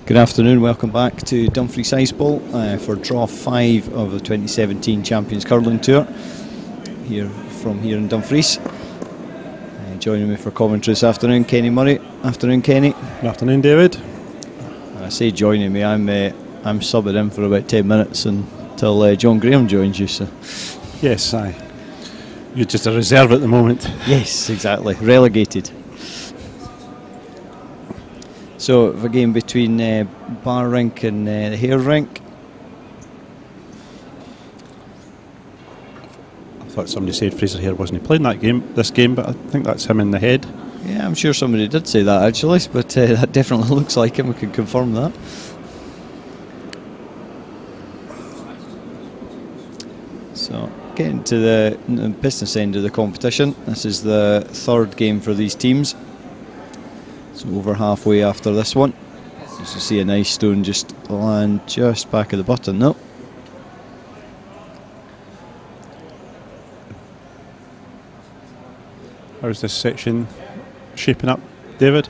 Good afternoon, welcome back to Dumfries Ball for draw 5 of the 2017 Champions Curling Tour here in Dumfries. Joining me for commentary this afternoon, Kenny Murray. Afternoon, Kenny. Good afternoon, David. I say joining me, I'm subbing in for about 10 minutes until John Graham joins you. So. Yes, you're just a reserve at the moment. Yes, exactly, relegated. So, the game between Bar Rink and the Hare Rink. I thought somebody said Fraser Hare wasn't playing this game, but I think that's him in the head. Yeah, I'm sure somebody did say that actually, but that definitely looks like him. We can confirm that. So, getting to the business end of the competition. This is the third game for these teams. So over halfway after this one. As you see, a nice stone just land just back of the button. No. How's this section shaping up, David?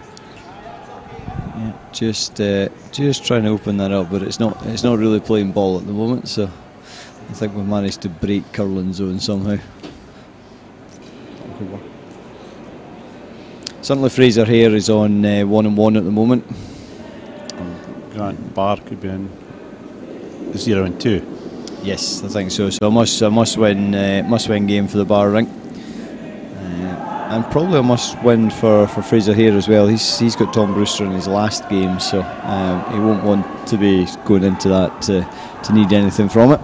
Yeah, just trying to open that up, but it's not really playing ball at the moment. So I think we've managed to break curling zone somehow. Certainly Fraser Hare is on 1-1 at the moment. Grant Bar could be in 0-2. Yes, I think so. So a must win game for the Bar Rink, and probably a must win for Fraser Hare as well. He's got Tom Brewster in his last game, so he won't want to be going into that to need anything from it.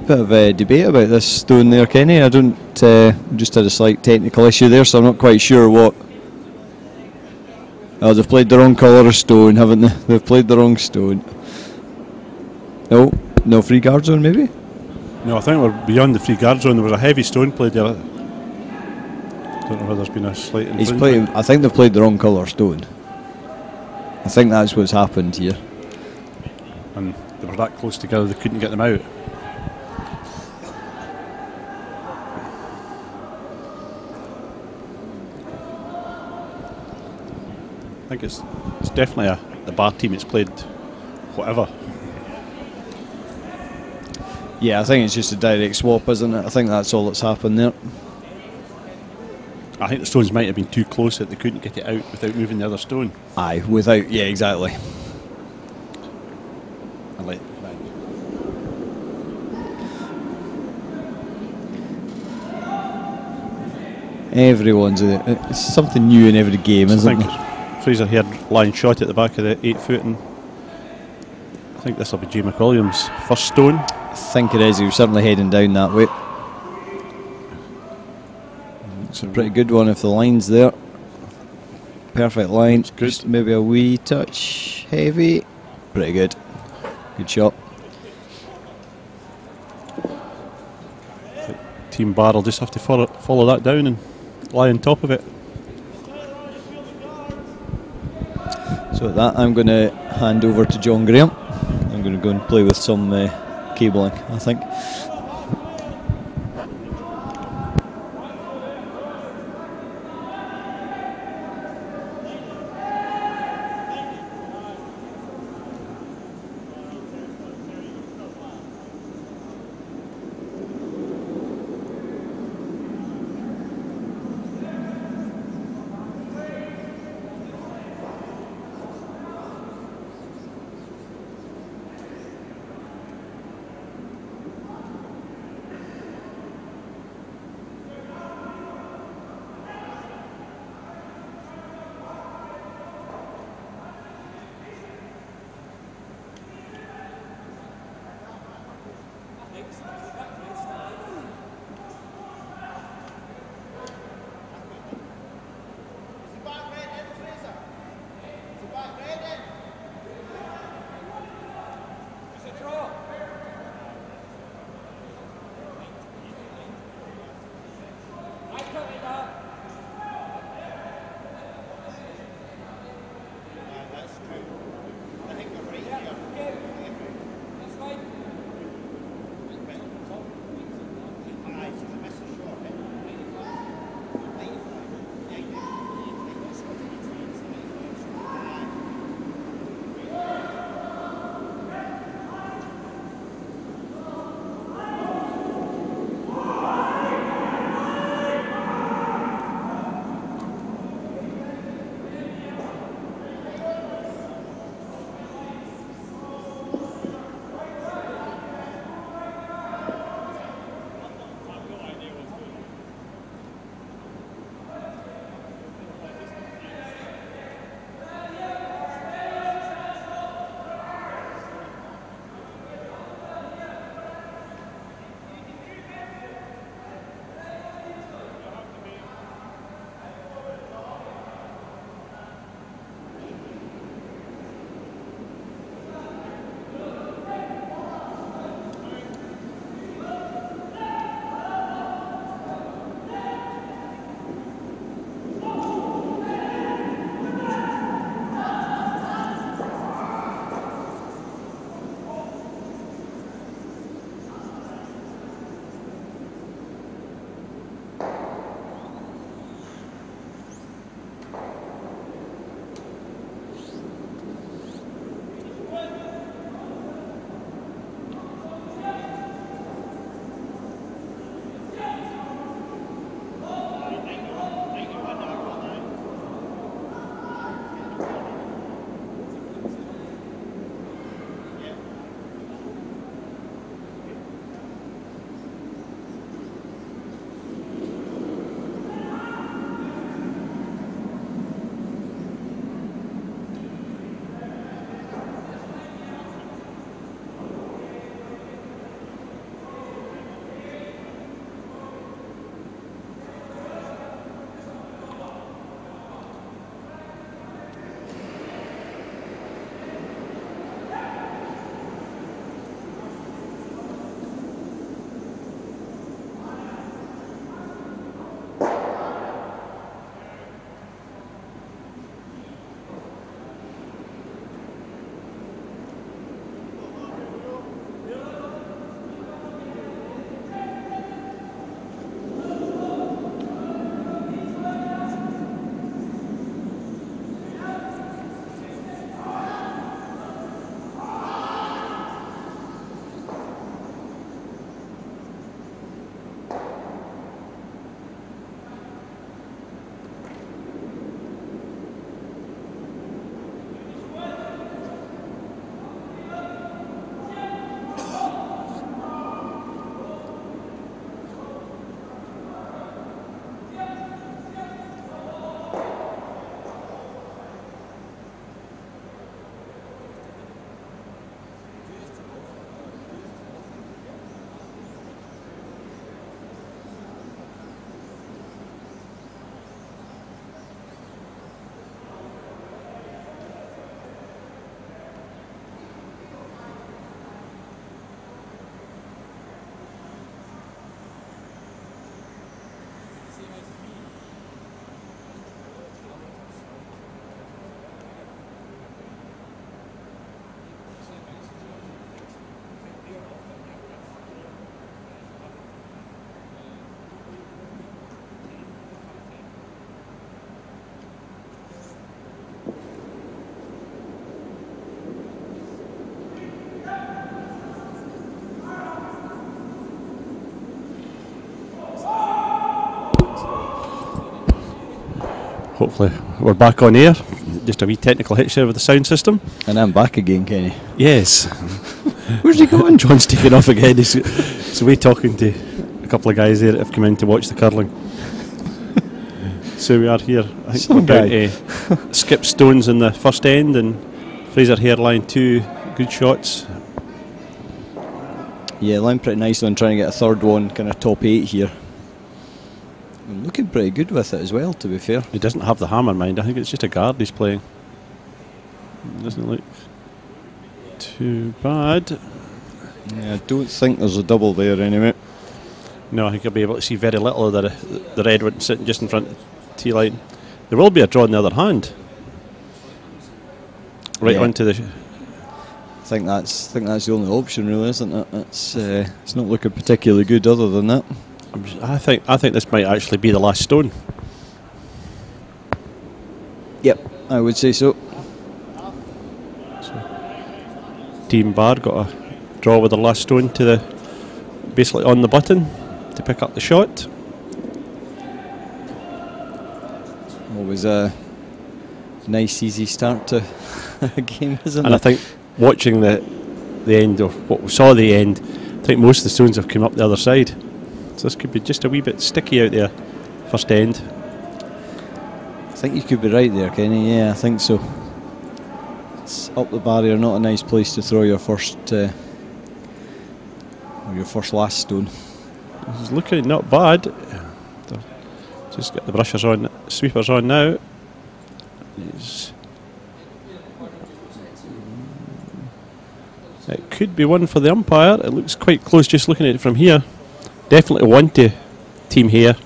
Bit of a debate about this stone there, Kenny. I don't just had a slight technical issue there, so I'm not quite sure what. Oh, they've played the wrong colour of stone, haven't they? They've played the wrong stone. No free guard zone, maybe? No, I think we're beyond the free guard zone. There was a heavy stone played there. I don't know whether there's been a slight infringement. I think they've played the wrong colour stone. I think that's what's happened here. And they were that close together they couldn't get them out. I think it's definitely the Bar team. It's played whatever. Yeah, I think it's just a direct swap, isn't it? I think that's all that's happened there. I think the stones might have been too close that they couldn't get it out without moving the other stone. Aye, without, yeah, exactly. Everyone's it's something new in every game, isn't it? Fraser Hare line shot at the back of the 8 foot, and I think this will be Jay McWilliams' first stone. I think it is. He was certainly heading down that way. It's a pretty good one if the line's there. Perfect line. Just maybe a wee touch heavy. Pretty good. Good shot. Team Bar will just have to follow that down and lie on top of it. So at that, I'm going to hand over to John Graham. I'm going to go and play with some cabling, I think. Hopefully we're back on air. Just a wee technical hitch there with the sound system. And I'm back again, Kenny. Yes. Where's he going? John's taking off again. He's away talking to a couple of guys there that have come in to watch the curling. So we are here. I think we're down to Skip Stones in the first end and Fraser Hairline 2 good shots. Yeah, line pretty nice on trying to get a third one, kind of top 8 here. I'm looking pretty good with it as well, to be fair. He doesn't have the hammer, mind. I think it's just a guard he's playing. Doesn't look too bad. Yeah, I don't think there's a double there anyway. No, I think I'll be able to see very little of the red one sitting just in front of the tee line. There will be a draw on the other hand. Right onto the... I think that's the only option, really, isn't it? It's not looking particularly good other than that. I think this might actually be the last stone. Yep, I would say so. Team Bar got a draw with the last stone to the basically on the button to pick up the shot. Always a nice, easy start to a game, isn't it? And I think watching the end of what we saw the end, I think most of the stones have come up the other side. So this could be just a wee bit sticky out there, first end. I think you could be right there, Kenny. Yeah, I think so. It's up the barrier, not a nice place to throw your first last stone. This is looking not bad. Just get the brushers on, sweepers on now. It could be one for the umpire. It looks quite close just looking at it from here. Definitely one to Team Hare.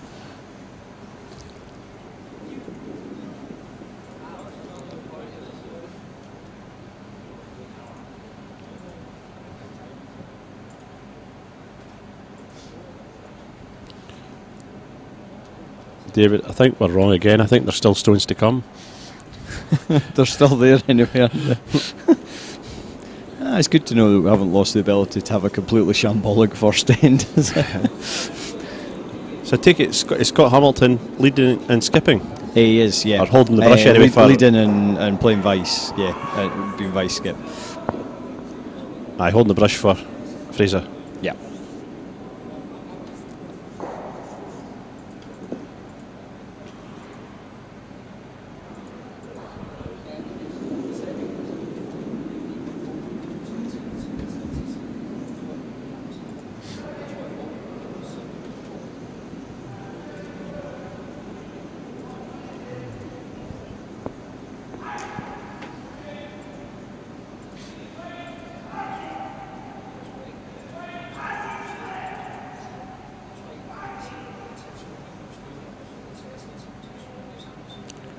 David, I think we're wrong again. I think there's still stones to come. They're still there anyway. It's good to know that we haven't lost the ability to have a completely shambolic first end. So I take it Scott Hamilton leading and skipping. He is, yeah. Or holding the brush anyway. Leading and playing vice, yeah. Being vice skip. Aye, holding the brush for Fraser. Yeah.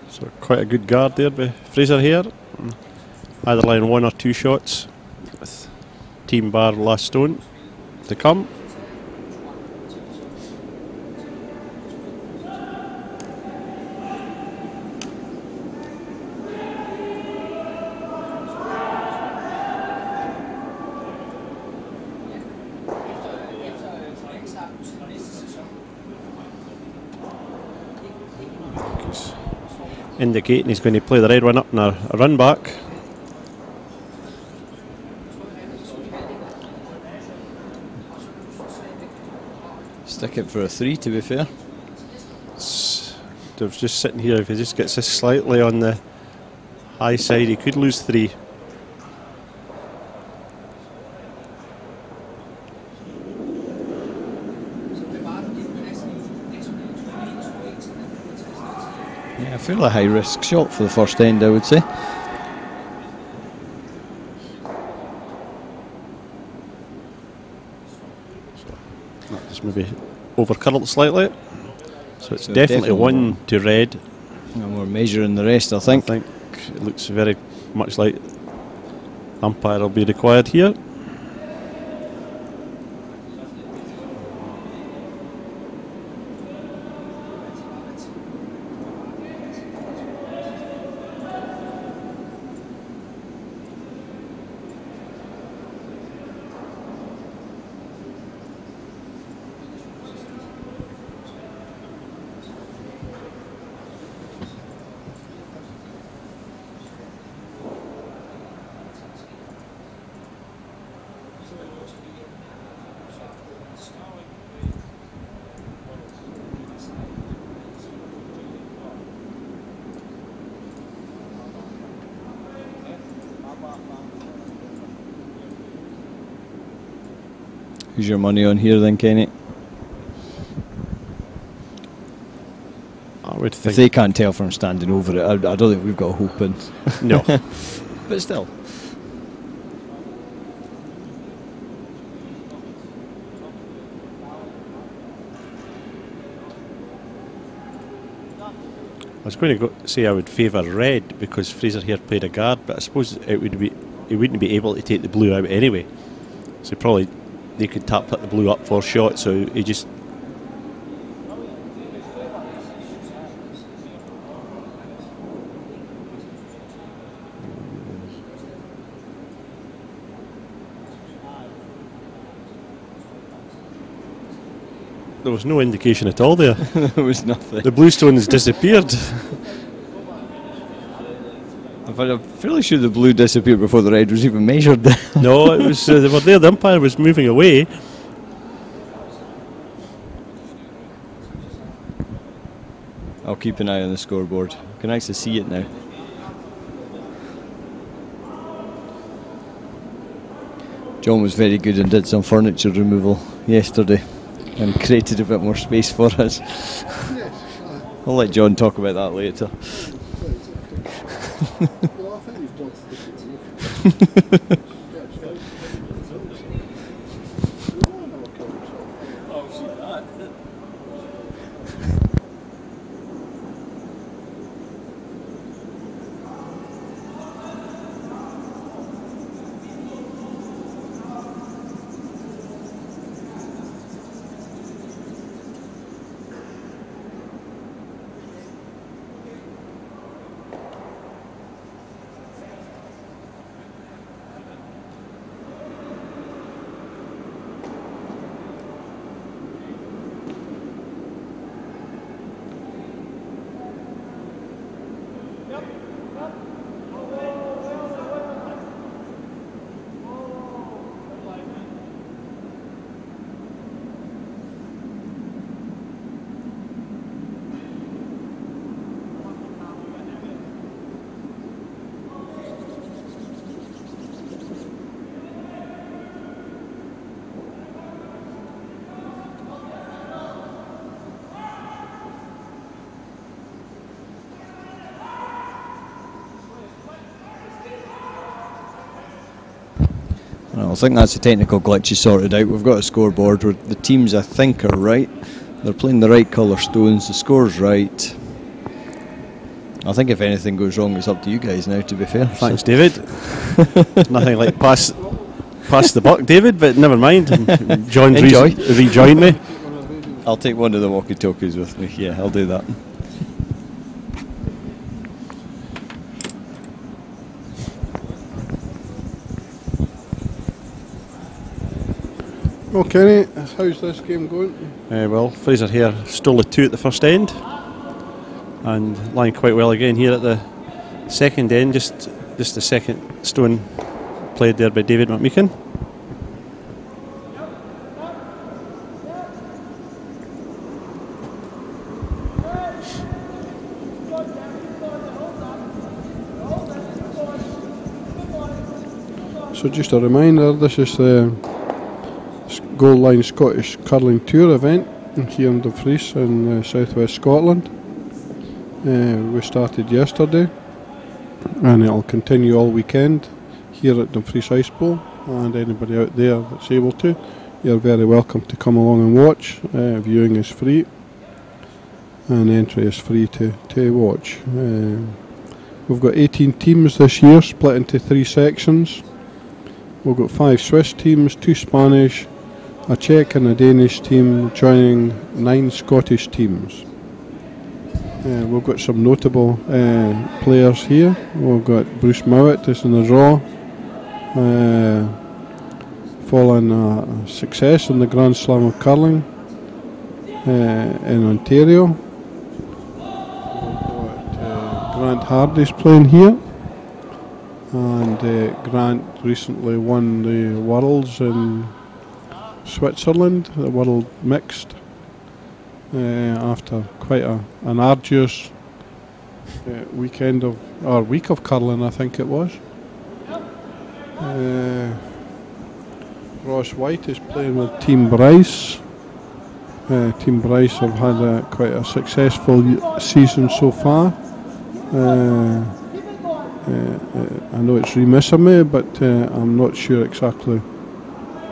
So quite a good guard there by Fraser here. Either line 1 or 2 shots with Team Bar last stone to come. Indicating he's going to play the red one up in a run back. Stick it for a 3, to be fair. Dev's just sitting here. If he just gets this slightly on the high side, he could lose 3. Yeah, a fairly high risk shot for the first end, I would say. Just maybe over curled slightly. So it's definitely 1 to red. And we're measuring the rest, I think. I think it looks very much like umpire will be required here. Who's your money on here then, Kenny? I would think. If they can't tell from standing over it, I don't think we've got a hope in. No. But still. I was going to say I would favour red because Fraser here played a guard, but I suppose he wouldn't be able to take the blue out anyway. So probably they could put the blue up for shot. So he just. There was no indication at all there. There was nothing. The blue stone has disappeared. I'm fairly sure the blue disappeared before the red was even measured. No, it was they were there. The umpire was moving away. I'll keep an eye on the scoreboard. I can actually see it now. John was very good and did some furniture removal yesterday and created a bit more space for us. I'll let John talk about that later. Well, I think that's the technical glitches sorted out. We've got a scoreboard where the teams, I think, are right. They're playing the right colour stones. The score's right. I think if anything goes wrong, it's up to you guys now, to be fair. Thanks, David. Nothing like pass the buck, David, but never mind. John's rejoined me. I'll take one of the walkie-talkies with me. Yeah, I'll do that. Well, Kenny, how's this game going? Well, Fraser here stole a 2 at the first end and lying quite well again here at the second end, just the second stone played there by David McMeekin. So just a reminder, this is the Goal Line Scottish Curling Tour event here in Dumfries in southwest Scotland. We started yesterday and it'll continue all weekend here at Dumfries Ice Bowl, and anybody out there that's able to, you're very welcome to come along and watch. Viewing is free and entry is free to watch. We've got 18 teams this year split into 3 sections. We've got 5 Swiss teams, 2 Spanish, a Czech and a Danish team joining 9 Scottish teams. We've got some notable players here. We've got Bruce Mowat is in the draw, following success in the Grand Slam of Curling in Ontario. We've got Grant Hardy's playing here, and Grant recently won the Worlds in Switzerland, the World Mixed, after quite an arduous week of curling, I think it was. Ross White is playing with Team Bryce. Team Bryce have had quite a successful season so far. I know it's remiss of me, but I'm not sure exactly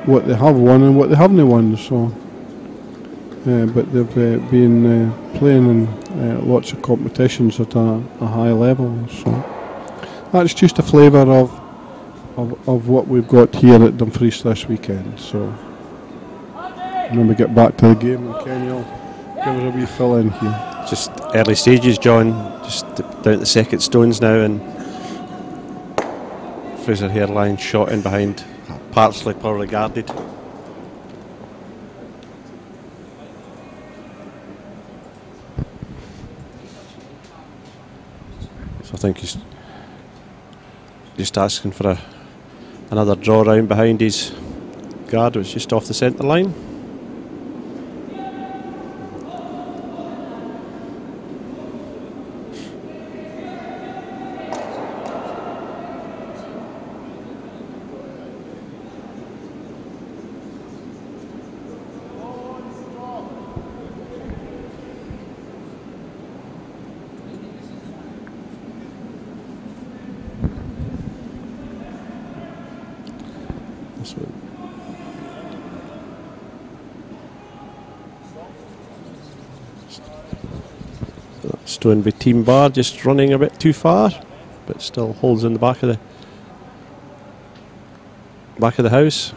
what they have won and what they haven't won. So, but they've been playing in lots of competitions at a high level. So that's just a flavour of what we've got here at Dumfries this weekend. So, and when we get back to the game, and Kenny will give us a wee fill in here. Just early stages, John. Just down to second stones now, and Fraser Hairline shot in behind, partly poorly guarded. So I think he's just asking for another draw round behind his guard, which is just off the centre line. Stone by Team Bar, just running a bit too far, but still holds in the back of the house.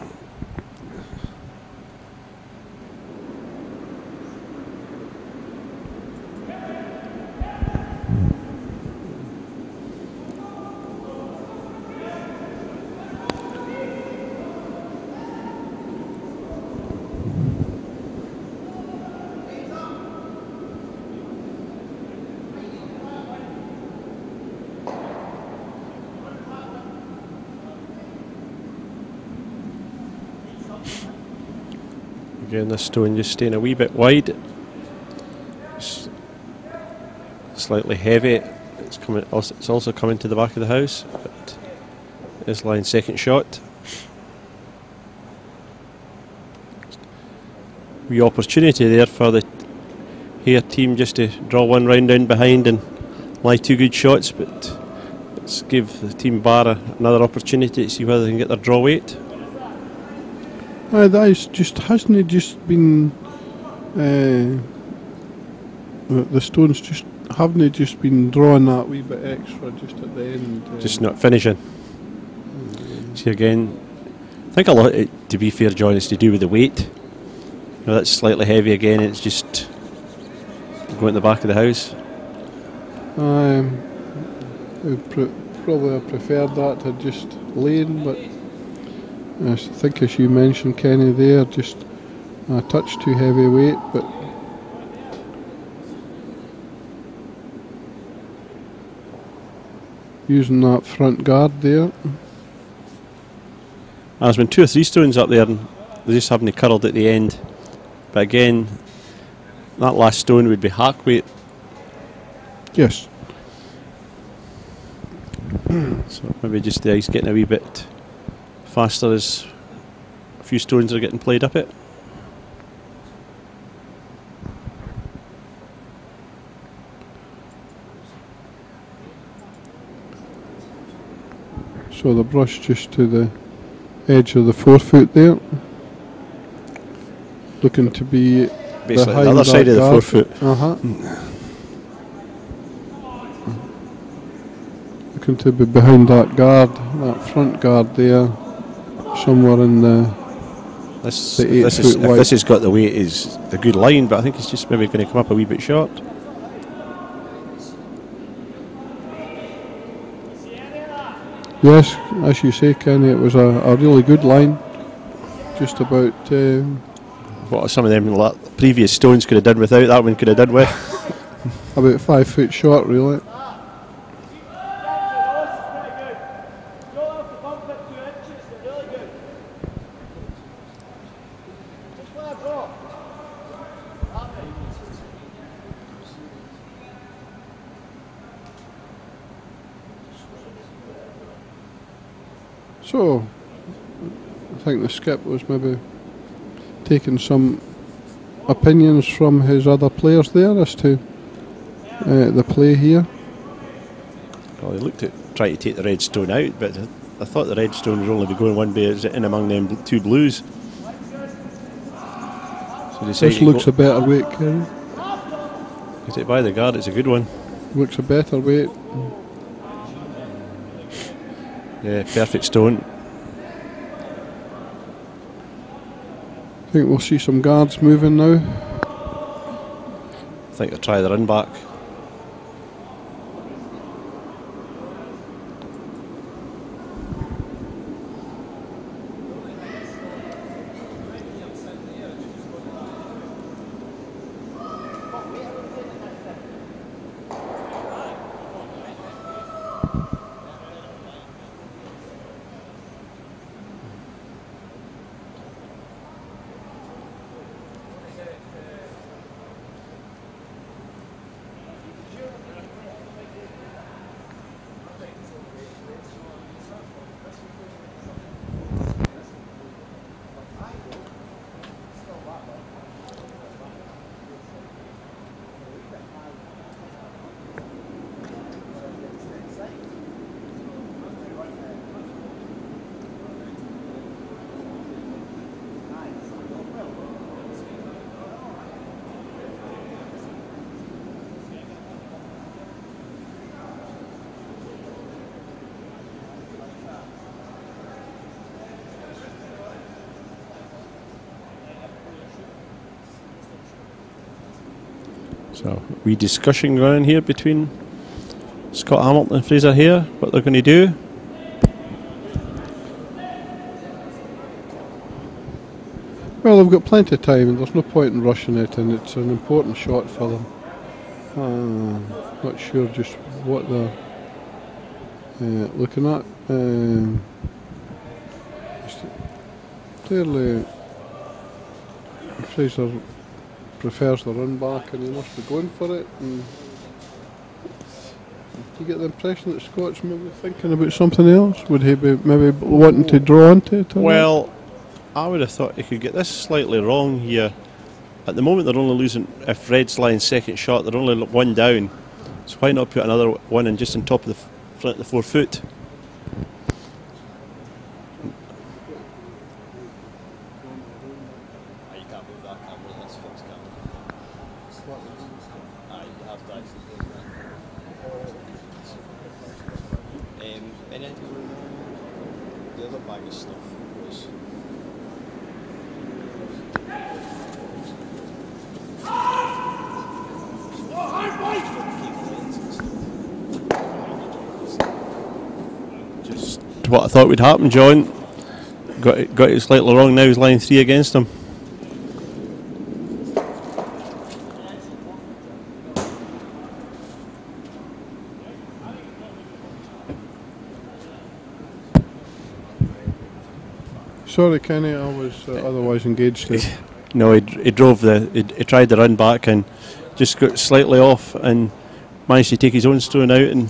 Again, this stone just staying a wee bit wide. It's slightly heavy. It's also coming to the back of the house, but is line second shot. Wee opportunity there for the Hare team just to draw one round down behind and lie two good shots, but let's give the Team Bar another opportunity to see whether they can get their draw weight. That is just, hasn't it just been the stones just, haven't they just been drawing that wee bit extra just at the end? Just not finishing. See again, I think a lot, to be fair, John, is to do with the weight. You know, that's slightly heavy again, it's just going to the back of the house. Probably I preferred that to just laying, but I think, as you mentioned, Kenny, there, just a touch too heavy weight, but using that front guard there. There's been 2 or 3 stones up there and they just haven't curled at the end. But again, that last stone would be hack weight. Yes. So maybe just the ice getting a wee bit faster as a few stones are getting played up it. So the brush just to the edge of the 4-foot there, looking to be basically the other side of the 4-foot. Looking to be behind that guard, that front guard there, somewhere in the If this has got the weight, is a good line, but I think it's just maybe going to come up a wee bit short. Yes, as you say, Kenny, it was a really good line. Just about what some of them previous stones could have done without, that one could have done with. about 5 foot short, really. So, I think the skip was maybe taking some opinions from his other players there as to the play here. Well, he looked at trying to take the red stone out, but I thought the red stone would only be going one way, is in among them two blues. So This looks a better weight, Kerry. Get it by the guard, it's a good one. Looks a better weight. Yeah, perfect stone. I think we'll see some guards moving now. I think they'll try the run back. So, wee discussion going on here between Scott Hamilton and Fraser Hare, what they're going to do. Well, they've got plenty of time and there's no point in rushing it, and it's an important shot for them. Not sure just what they're looking at. Clearly Fraser prefers the run back and he must be going for it. And do you get the impression that Scott's maybe thinking about something else? Would he be maybe wanting to draw into it? Well, I would have thought he could get this slightly wrong here. At the moment they're only losing, if Red's line second shot, they're only one down. So why not put another one in just on top of the front of the 4 foot? What I thought would happen, John. Got it slightly wrong now, he's line 3 against him. Sorry, Kenny, I was otherwise engaged there. No, he drove he tried the run back and just got slightly off and managed to take his own stone out and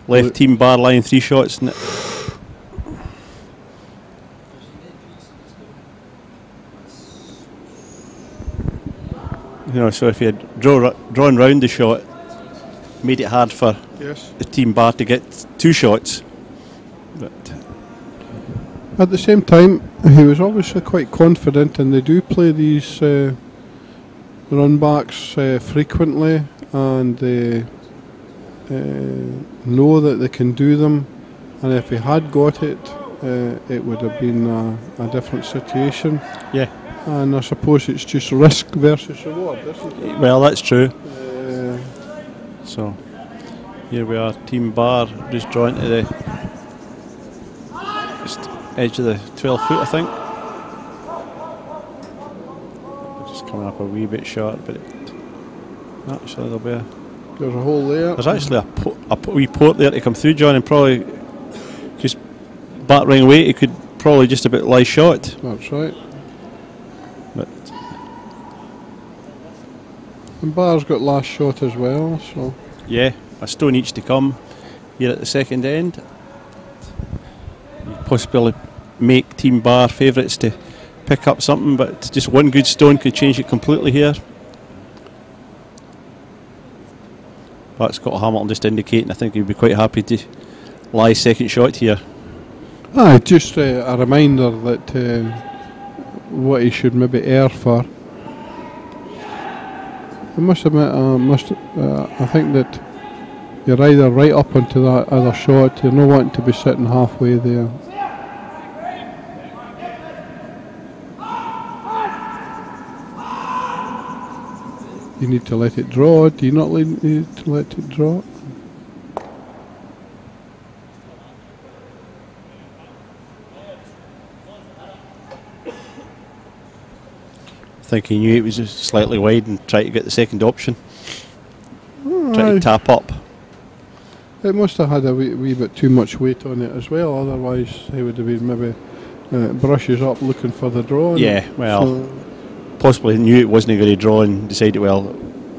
left team bar line 3 shots. You know, so if he had drawn round the shot, made it hard for the team bar to get 2 shots. But at the same time, he was obviously quite confident, and they do play these run backs frequently, and they know that they can do them. And if he had got it, it would have been a different situation. Yeah. And I suppose it's just risk versus reward, isn't it? Well, that's true. So here we are, team bar just drawing to the edge of the 12 foot, I think. Just coming up a wee bit short, but actually there'll be there's a hole there. There's actually a wee port there to come through, John, and probably just battering away. He could probably just about lie shot. That's right. But and Bar's got last shot as well, so yeah, a stone each to come here at the second end. make Team Bar favourites to pick up something, but just one good stone could change it completely here. But Scott Hamilton just indicating I think he'd be quite happy to lie second shot here. Just a reminder that what he should maybe air for. I must admit, I think that you're either right up into that other shot, you're not wanting to be sitting halfway there. You need to let it draw. Do you not need to let it draw? I think he knew it was just slightly wide and tried to get the second option. Try to tap up. It must have had a wee bit too much weight on it as well, otherwise he would have been maybe brushes up looking for the draw. Yeah, well, possibly knew it wasn't going to draw and decided, well,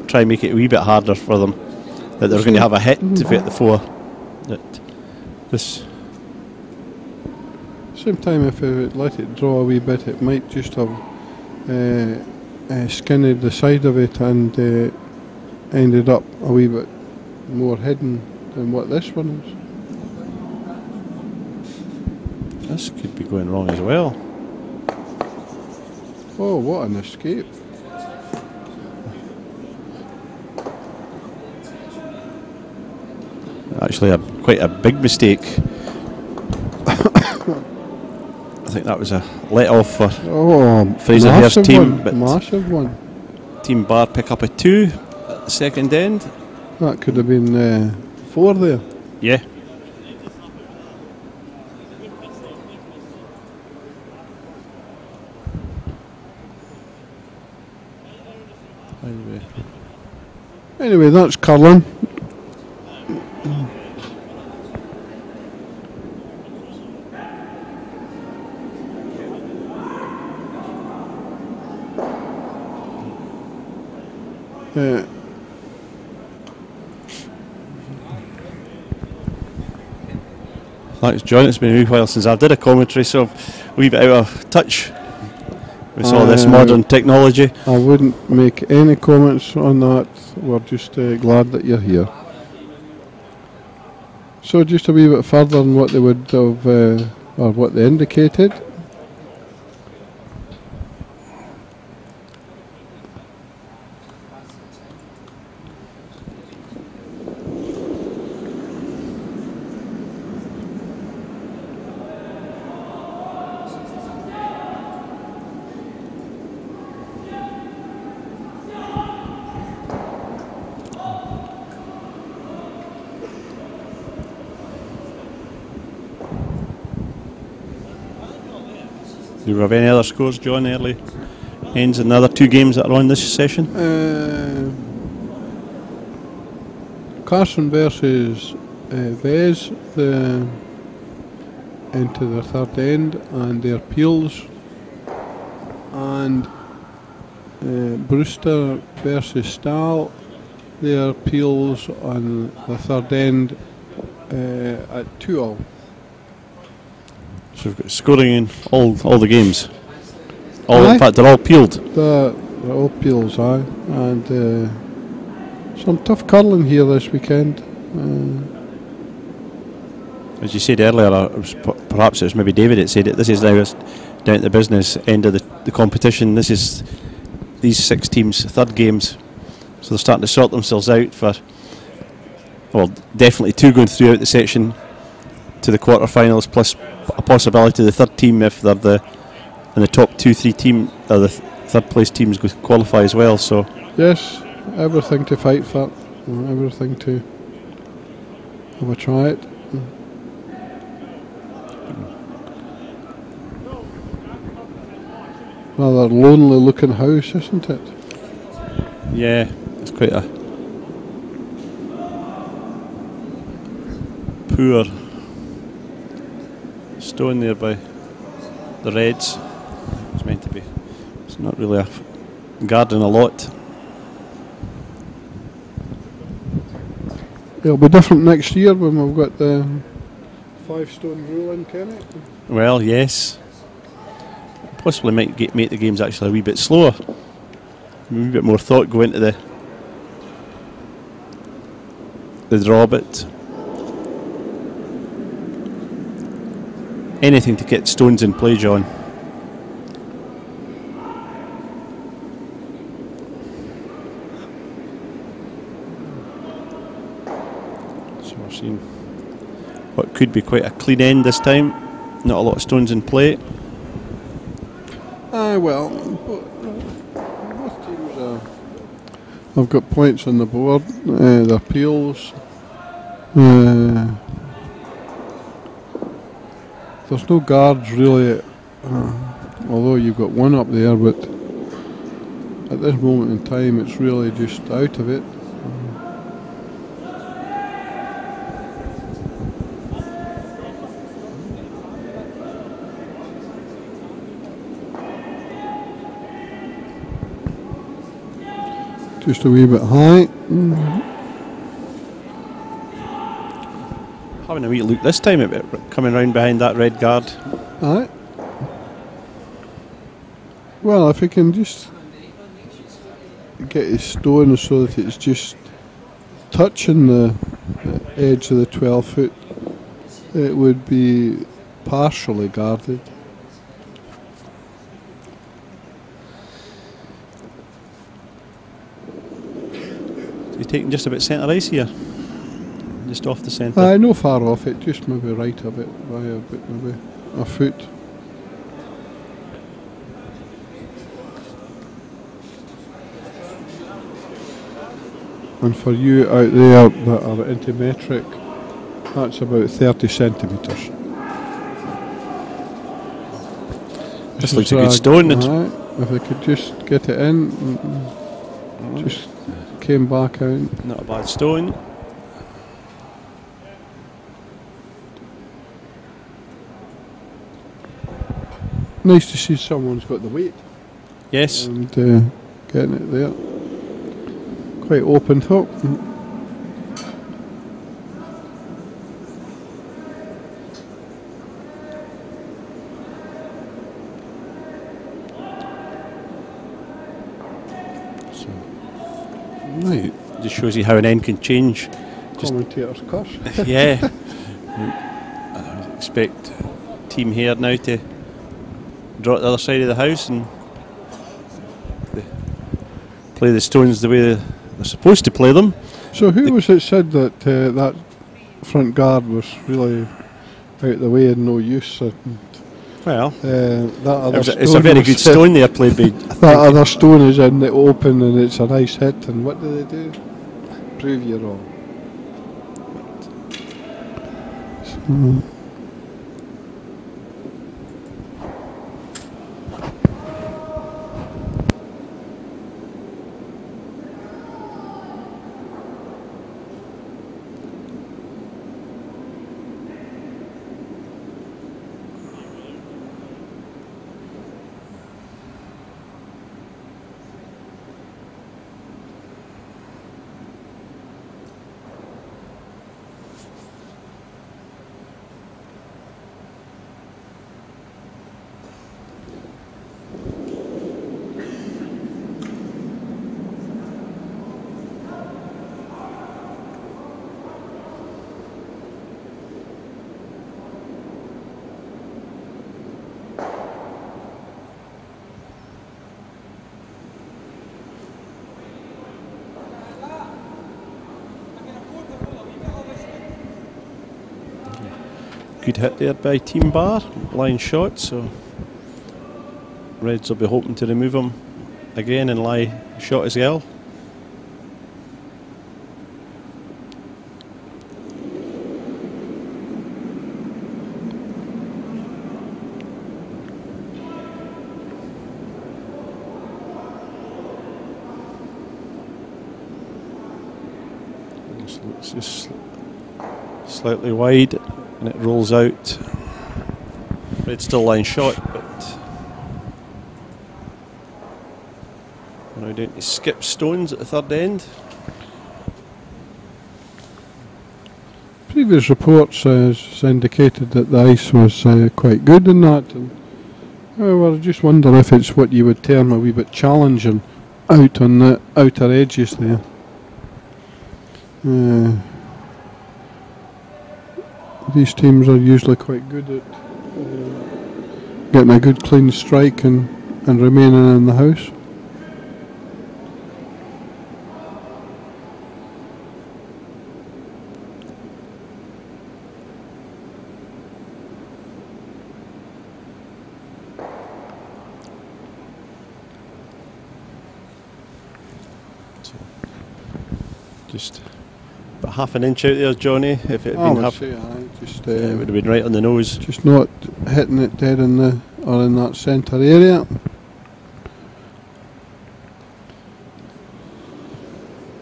try and make it a wee bit harder for them, that they're going to have a hit to get the 4. That this. Same time, if it would let it draw a wee bit, it might just have skinned the side of it and ended up a wee bit more hidden than what this one is. This could be going wrong as well. Oh, what an escape. Actually, quite a big mistake. I think that was a let off for Fraser Hare's team. But massive one. Team Bar pick up a 2 at the second end. That could have been 4 there. Yeah. Anyway, that's curling. Thanks, John. It's been a wee while since I've did a commentary, so a wee bit out of touch with all this modern technology. I wouldn't make any comments on that. We're just glad that you're here. So just a wee bit further on what they would have, or what they indicated. Do we have any other scores, John, early ends in the other 2 games that are on this session? Carson versus Vez into the third end and their peels, and Brewster versus Stahl, their peels on the third end at 2-all. So we've got scoring in all the games. In fact, they're all peeled. They're all peels, aye. And some tough curling here this weekend. As you said earlier, perhaps it was maybe David that said it, this is now down at the business end of the competition. This is these 6 teams' third games. So they're starting to sort themselves out for, well, definitely 2 going through out the section to the quarterfinals, plus a possibility the third team, if they're in the top 2-3 team, or the third place teams qualify as well. So yes, everything to fight for, everything to have a try at. Rather lonely looking house, isn't it? Yeah, it's quite a poor stone there by the Reds. It's meant to be. It's not really a garden a lot. It'll be different next year when we've got the 5 stone rule in, Kenny. Well, yes. Possibly might make the games actually a wee bit slower. A wee bit more thought go into the draw, but anything to get stones in play, John. So we're seeing what could be quite a clean end this time. Not a lot of stones in play. Well, both teams have got points on the board. The appeals. There's no guards really, although you've got one up there, but at this moment in time it's really just out of it. Just a wee bit high. Having a wee look this time at it, coming round behind that red guard. Aye. Well, if we can just get his stone so that it's just touching the edge of the 12 foot, it would be partially guarded. He's taking just about centre ice here. Just off the centre. No far off it, just maybe right a bit, by a bit, maybe a foot. And for you out there that are into metric, that's about 30 centimetres. This looks a good stone. If they could just get it in, just came back out. Not a bad stone. Nice to see someone's got the weight. Yes. And getting it there. Quite open top. So, right. Just shows you how an end can change. Commentator's curse. Yeah. I expect team here now to draw at the other side of the house and play the stones the way they're supposed to play them. So who was it said that that front guard was really out of the way and no use? Well, that other it's a very good stone there played by. That other stone is in the open and it's a nice hit. And what do they do? Prove you wrong. Good hit there by Team Bar, line shot, so Reds will be hoping to remove him again and lie shot as well. It's just slightly wide and it rolls out. Red still line shot, but we're now down to skip stones at the third end. previous reports has indicated that the ice was quite good in that. And, well, I just wonder if it's what you would term a wee bit challenging out on the outer edges there. These teams are usually quite good at getting a good clean strike and remaining in the house. Just about half an inch out there, Johnny. If it had been half, it would have been right on the nose. Just not hitting it dead in the or in that centre area.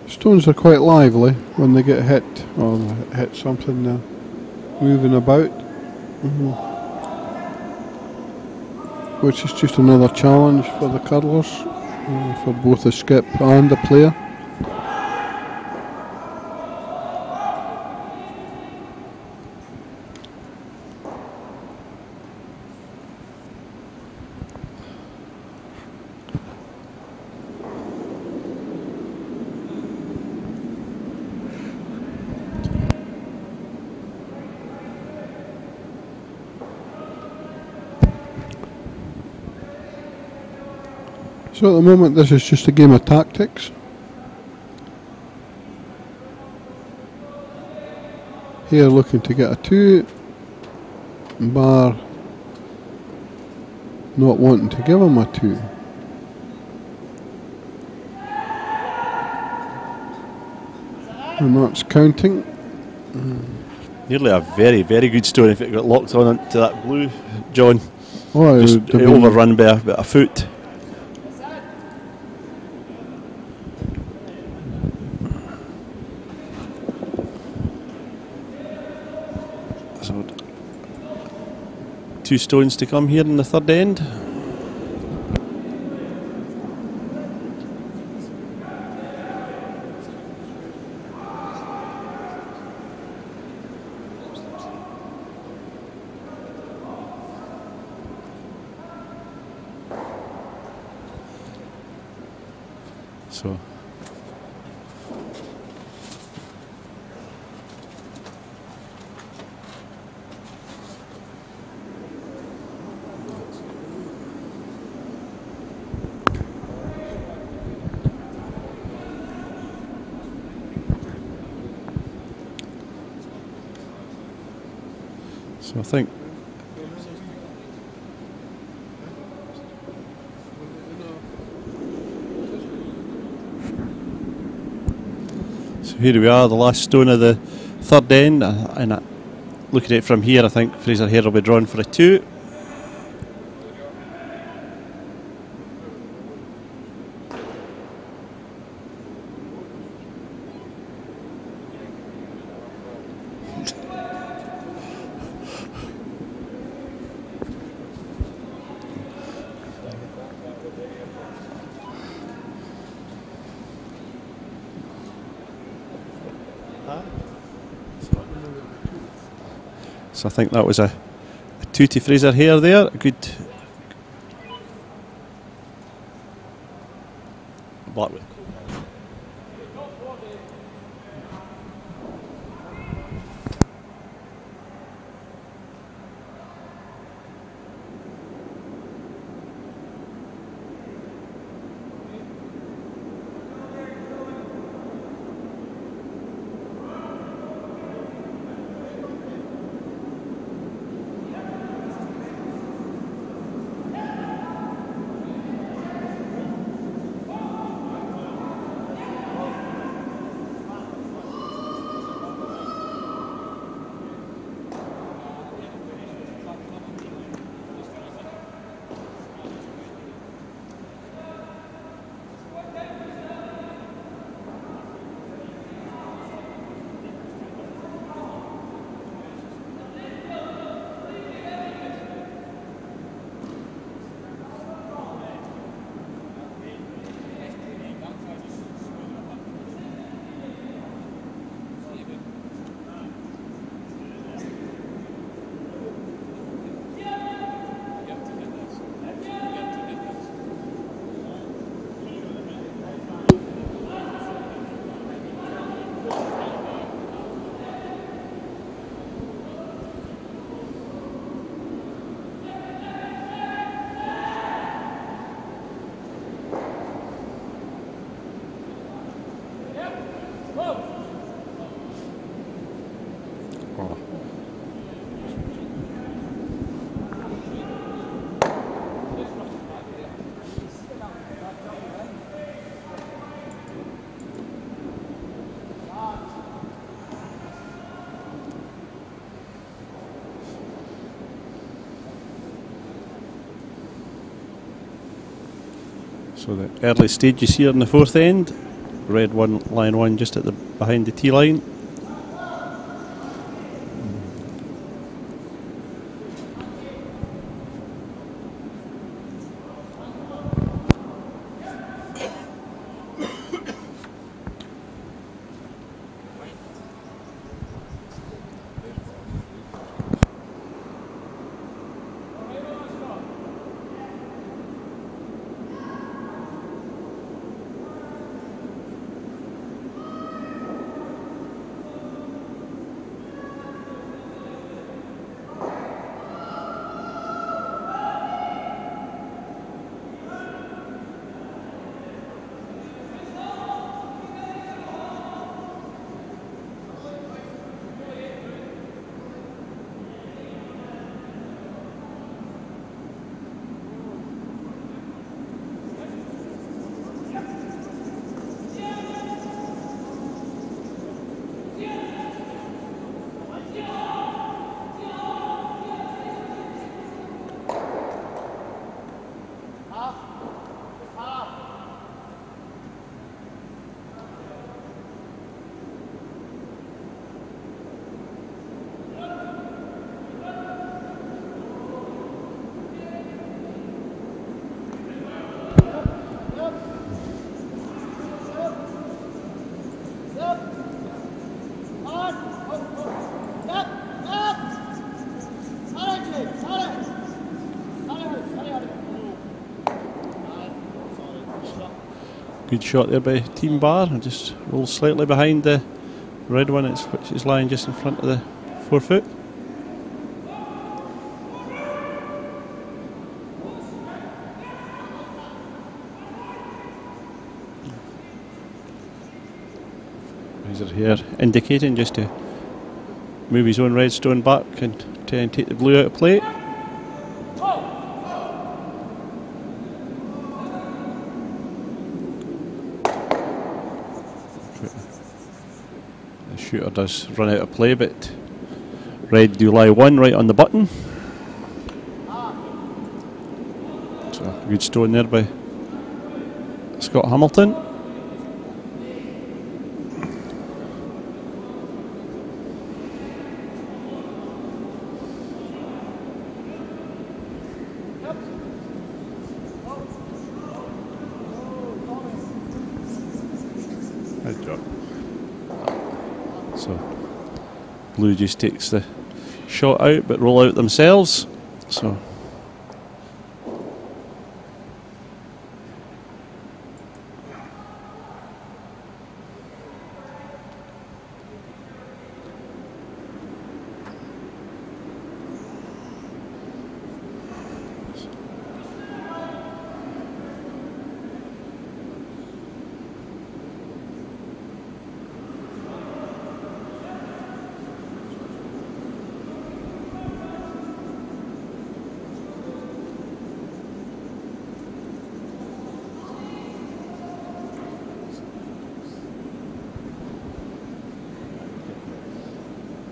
Stones are quite lively when they get hit or hit something. They're moving about, which is just another challenge for the curlers, for both the skip and the player. So at the moment this is just a game of tactics. Here looking to get a 2, Bar not wanting to give him a 2. And that's counting. Nearly a very, very good stone if it got locked on to that blue, John. Oh, just overrun by about a foot. So 2 stones to come here in the third end. So I think so. Here we are, the last stone of the third end, and looking at it from here, I think Fraser Hare will be drawn for a 2. So I think that was a 2 to Fraser Hare there. A good Blackwood. So the early stages here in the fourth end. Red 1, line 1 just at the behind the tee line. Good shot there by Team Bar, and just rolls slightly behind the red one, which is lying just in front of the 4 foot. Fraser here indicating just to move his own red stone back and try and take the blue out of play. The shooter does run out of play, but red do lie 1 right on the button. So a good stone there by Scott Hamilton. So blue just takes the shot out, but roll out themselves. So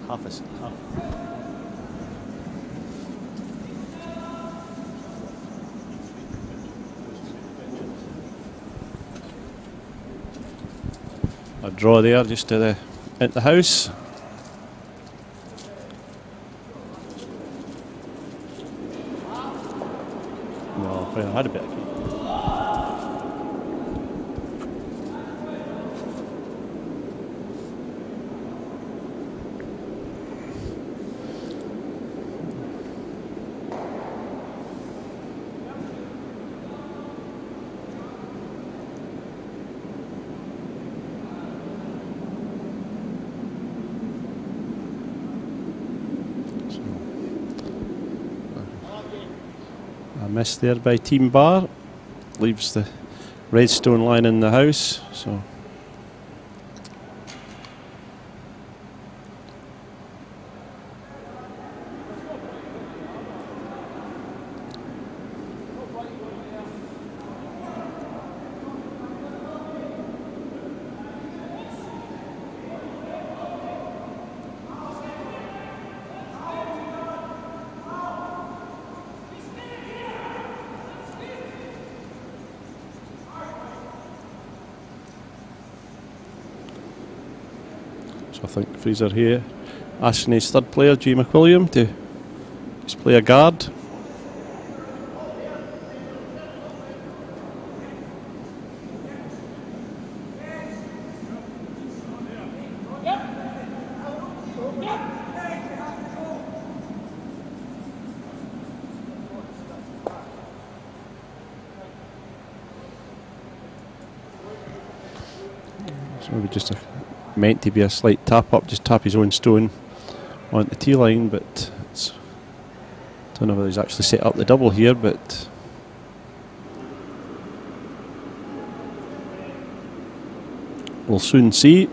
half. A draw there just to the at the house. No, I had a bit of keep. A miss there by Team Bar, leaves the red stone line in the house. So So I think Fraser here asking his third player, G McWilliam, to just play a guard. So maybe just meant to be a slight tap up, just tap his own stone on the tee line, but it's, don't know whether he's actually set up the double here, but we'll soon see.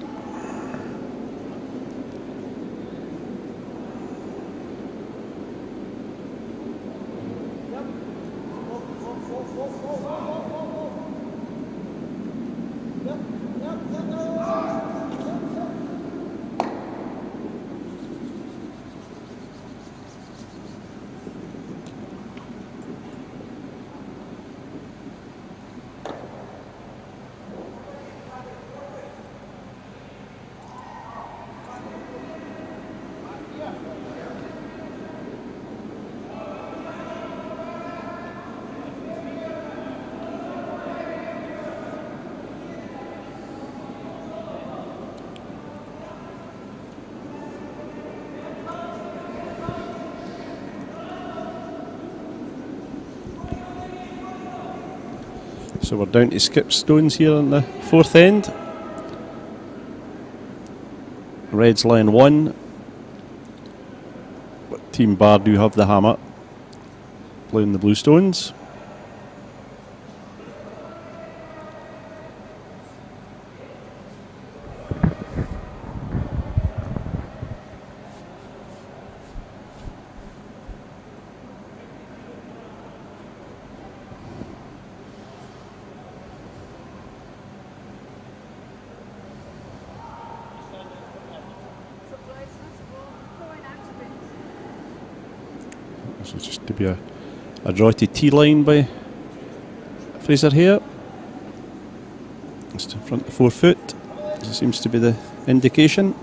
So we're down to skip stones here on the fourth end. Red's line 1. But Team Bar do have the hammer, playing the blue stones. So just to be a draw to tee line by Fraser here. Just in front of 4 foot. This seems to be the indication.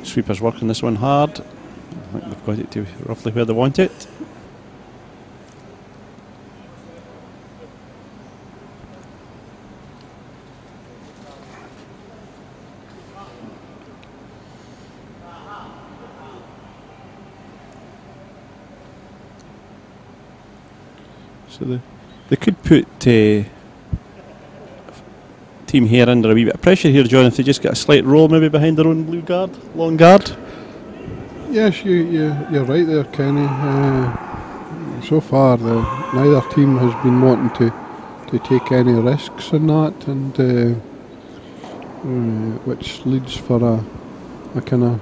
Sweepers working this one hard. I think they've got it to roughly where they want it. So they could put Team here under a wee bit of pressure here, John, if they just get a slight roll maybe behind their own blue guard, long guard. Yes, you're right there, Kenny. So far, neither team has been wanting to take any risks in that, and which leads for a kind of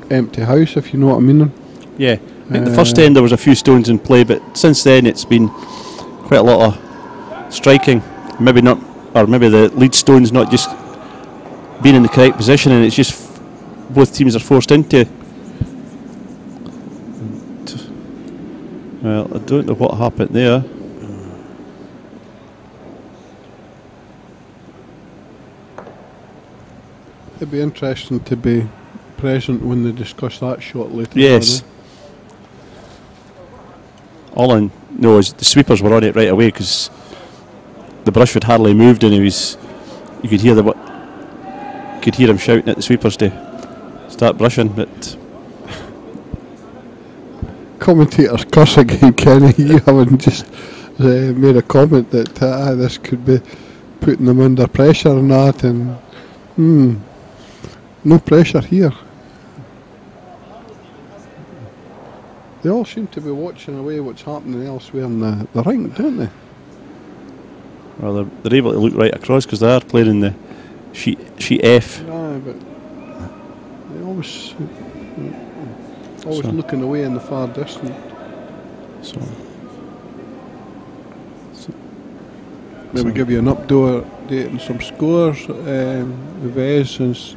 empty house, if you know what I mean. Yeah. I think the first end there was a few stones in play, but since then it's been quite a lot of striking. Maybe not, or maybe the lead stone's not just being in the correct position, and it's just both teams are forced into. Well, I don't know what happened there. It'd be interesting to be present when they discuss that shot later. Yes. All I know is the sweepers were on it right away because the brushwood hardly moved, and you could hear him shouting at the sweepers to start brushing. But commentators cussing again, Kenny. You haven't just made a comment that this could be putting them under pressure and that, and no pressure here. They all seem to be watching away what's happening elsewhere in the rink, don't they? Well, they're able to look right across because they are playing in the sheet F. No, but they always looking away in the far distance. So maybe give you an update and some scores. Vez is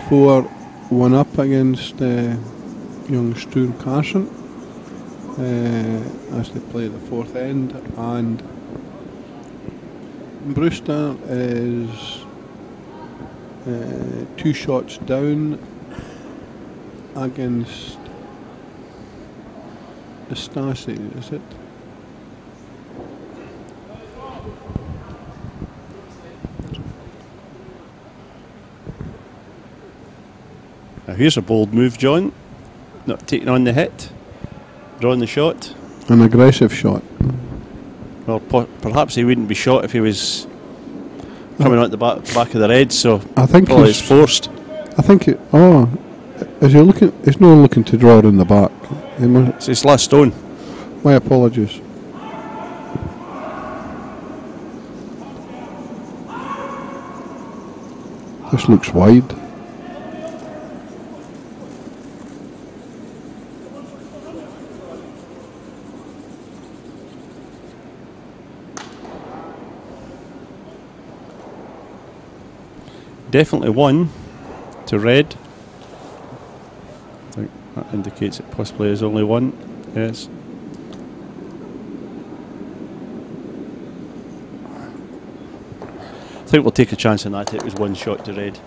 4-1 up against young Stuart Carson. as they play the fourth end, and Brewster is 2 shots down against Stasi, is it? Now here's a bold move, John. Not taking on the hit, drawing the shot. An aggressive shot. Well, perhaps he wouldn't be shot if he was coming out the back of the red, so I think probably it's forced. I think it. Oh, is he looking? He's not looking to draw in the back. It's his last stone. My apologies. This looks wide. Definitely one to red. I think that indicates it possibly is only one. Yes. I think we'll take a chance on that. It was one shot to red.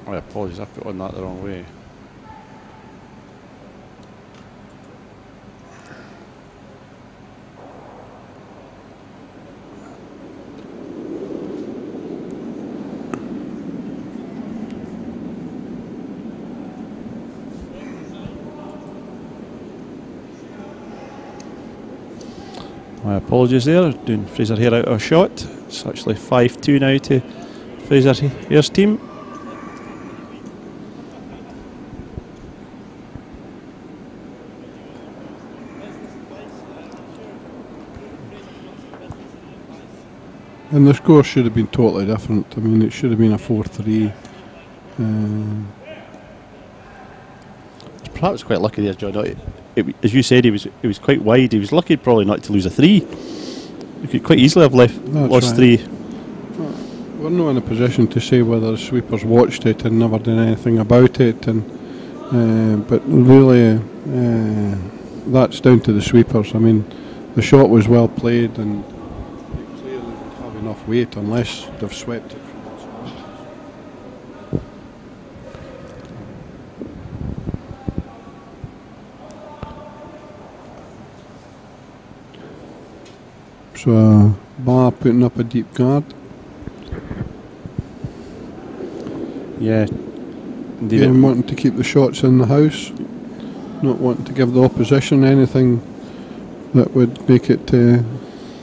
I apologise, I put on that the wrong way. My apologies there, doing Fraser Hare out of a shot. It's actually 5-2 now to Fraser Hare's team. And the score should have been totally different. I mean, it should have been a 4-3. Perhaps quite lucky there, John. As you said, he was quite wide. He was lucky probably not to lose a 3. He could quite easily have lost right. 3. We're not in a position to say whether the sweepers watched it and never did anything about it, and but really that's down to the sweepers. I mean, the shot was well played, and they clearly would have enough weight unless they've swept it from the side. So Bar putting up a deep guard. Yeah, indeed. And wanting to keep the shots in the house, not wanting to give the opposition anything that would make it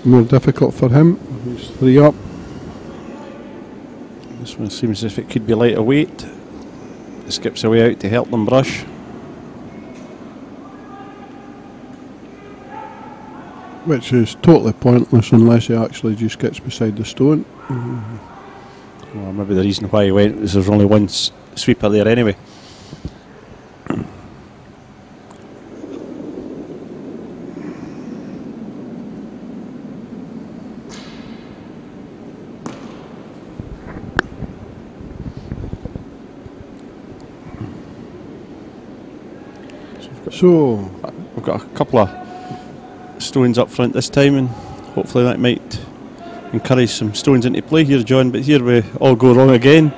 more difficult for him. He's 3 up. This one seems as if it could be lighter weight. It skips away out to help them brush. Which is totally pointless unless he actually just gets beside the stone. Well, maybe the reason why he went was there's only one sweeper there anyway. So we've got a couple of stones up front this time, and hopefully that might encourage some stones into play here, John. But here we all go wrong again.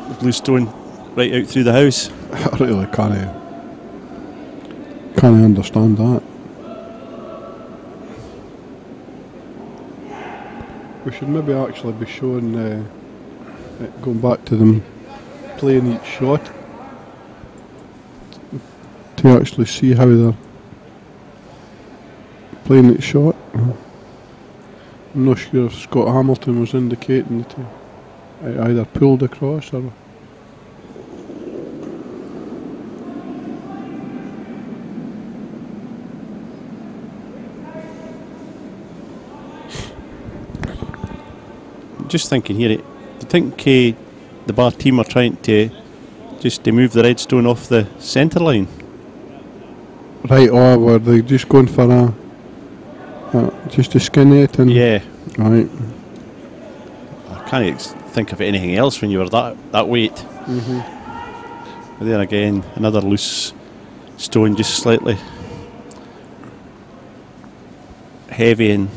The blue stone right out through the house. I really can't understand that. We should maybe actually be showing going back to them playing each shot to actually see how they're playing each shot. I'm not sure if Scott Hamilton was indicating that he either pulled across or. Just thinking here, do you think the Bar team are trying to just to move the red stone off the centre line? Right, or were they just going for Just to skin it and... Yeah. Right. I can't think of anything else when you were that weight. But then again, another loose stone, just slightly heavy and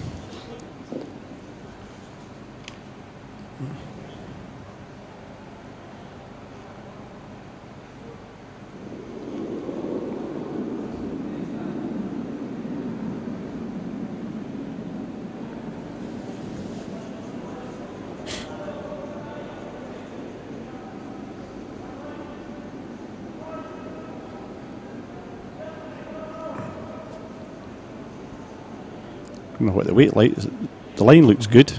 I don't know what the weight like. The line looks good.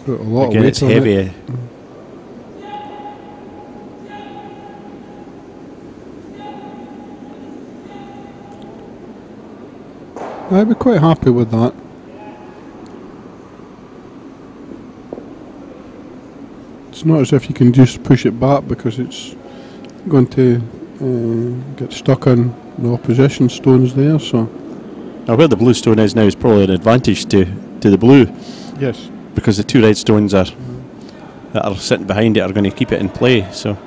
Got a lot Again, of weight it's on heavy. it. I'd be quite happy with that. It's not as if you can just push it back because it's going to get stuck on the opposition stones there. So Now where the blue stone is now is probably an advantage to the blue, yes, because the two red stones that are sitting behind it are going to keep it in play. So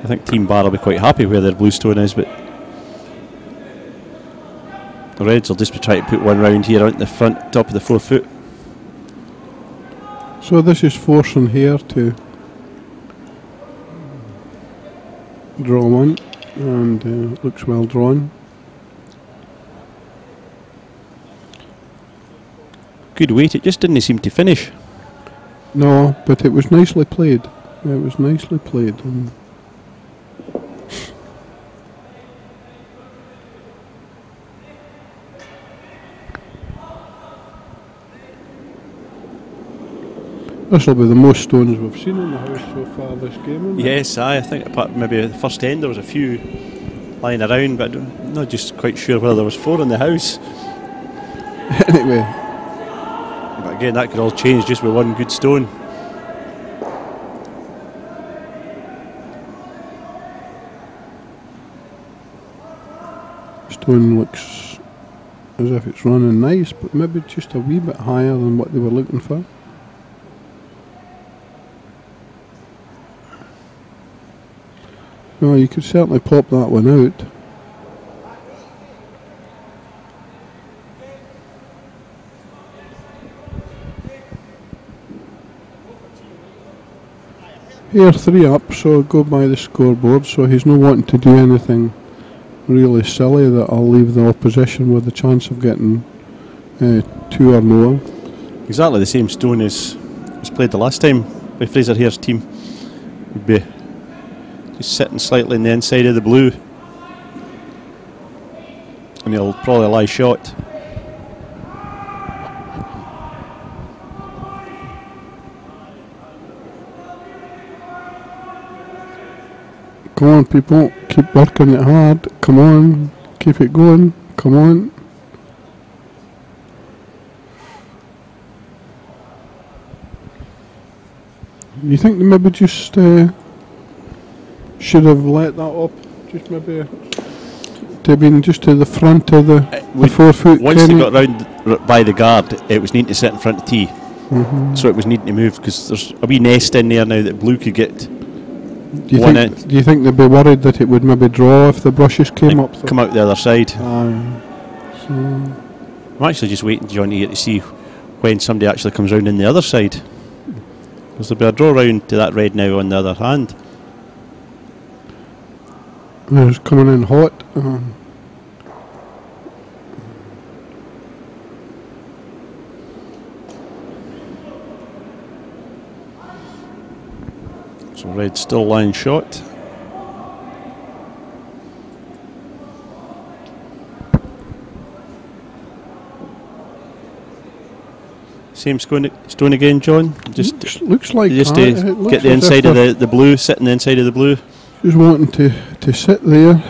I think Team Bar will be quite happy where their blue stone is, but the reds will just be trying to put one round here out in the front, top of the 4 foot. so this is forcing here to draw one, and looks well drawn. Good weight, it just didn't seem to finish. No, but it was nicely played. It was nicely played. This will be the most stones we've seen in the house so far this game. Yes, I think apart maybe the first end there was a few lying around, but I'm not just quite sure whether there was 4 in the house. Anyway, But again, that could all change just with one good stone. stone looks as if it's running nice, but maybe just a wee bit higher than what they were looking for. No, you could certainly pop that one out. Here 3 up, so go by the scoreboard, so he's not wanting to do anything really silly that'll leave the opposition with a chance of getting 2 or more. Exactly the same stone as was played the last time by Fraser Hare's team. Would be just sitting slightly on the inside of the blue, and he'll probably lie short. Come on, people, keep working it hard. Come on, keep it going. Come on. You think they maybe just should have let that up? Just maybe to been just to the front of the 4 foot. Once they got round by the guard, it was needing to sit in front of tee. So it was needing to move because there's a wee nest in there now that blue could get. Do you think they'd be worried that it would maybe draw if the brushes came up? Come out the other side. So I'm actually just waiting, Johnny, here to see when somebody actually comes round in the other side. Because there'll be a draw round to that red now on the other hand. it's coming in hot. So red still lying short. Same stone again, John. Just looks like just that. to It looks get the as if inside of they're the blue, sitting the inside of the blue. just wanting to sit there.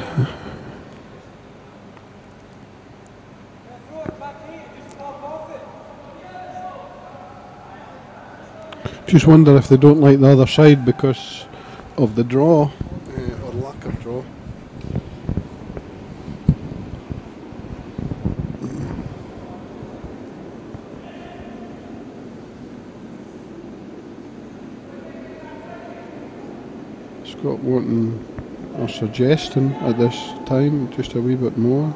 Just wonder if they don't like the other side because of the draw or lack of draw. Scott wanting or suggesting at this time just a wee bit more.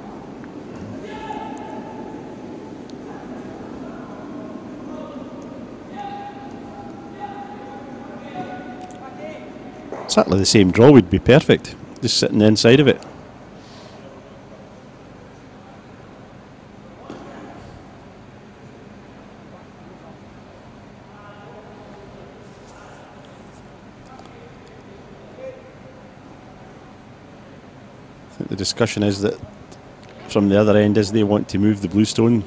Exactly the same draw would be perfect, just sitting inside of it. I think the discussion is that from the other end is they want to move the blue stone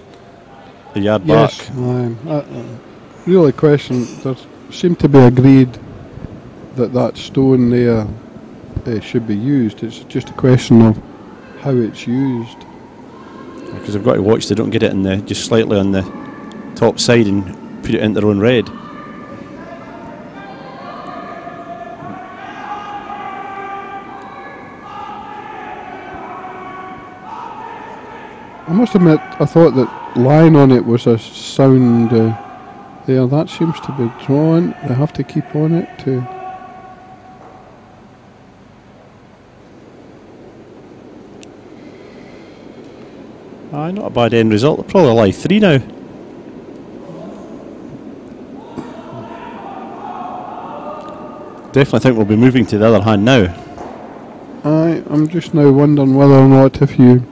a yard back. Yes, really question, there seemed to be agreed that stone there should be used. It's just a question of how it's used. Because they've got to watch they don't get it in the just slightly on the top side and put it in their own red. I must admit, I thought that line on it was a sound there. That seems to be drawn. They have to keep on it to. Aye, not a bad end result. They're probably alive 3 now. Definitely think we'll be moving to the other hand now. I'm just now wondering whether or not if you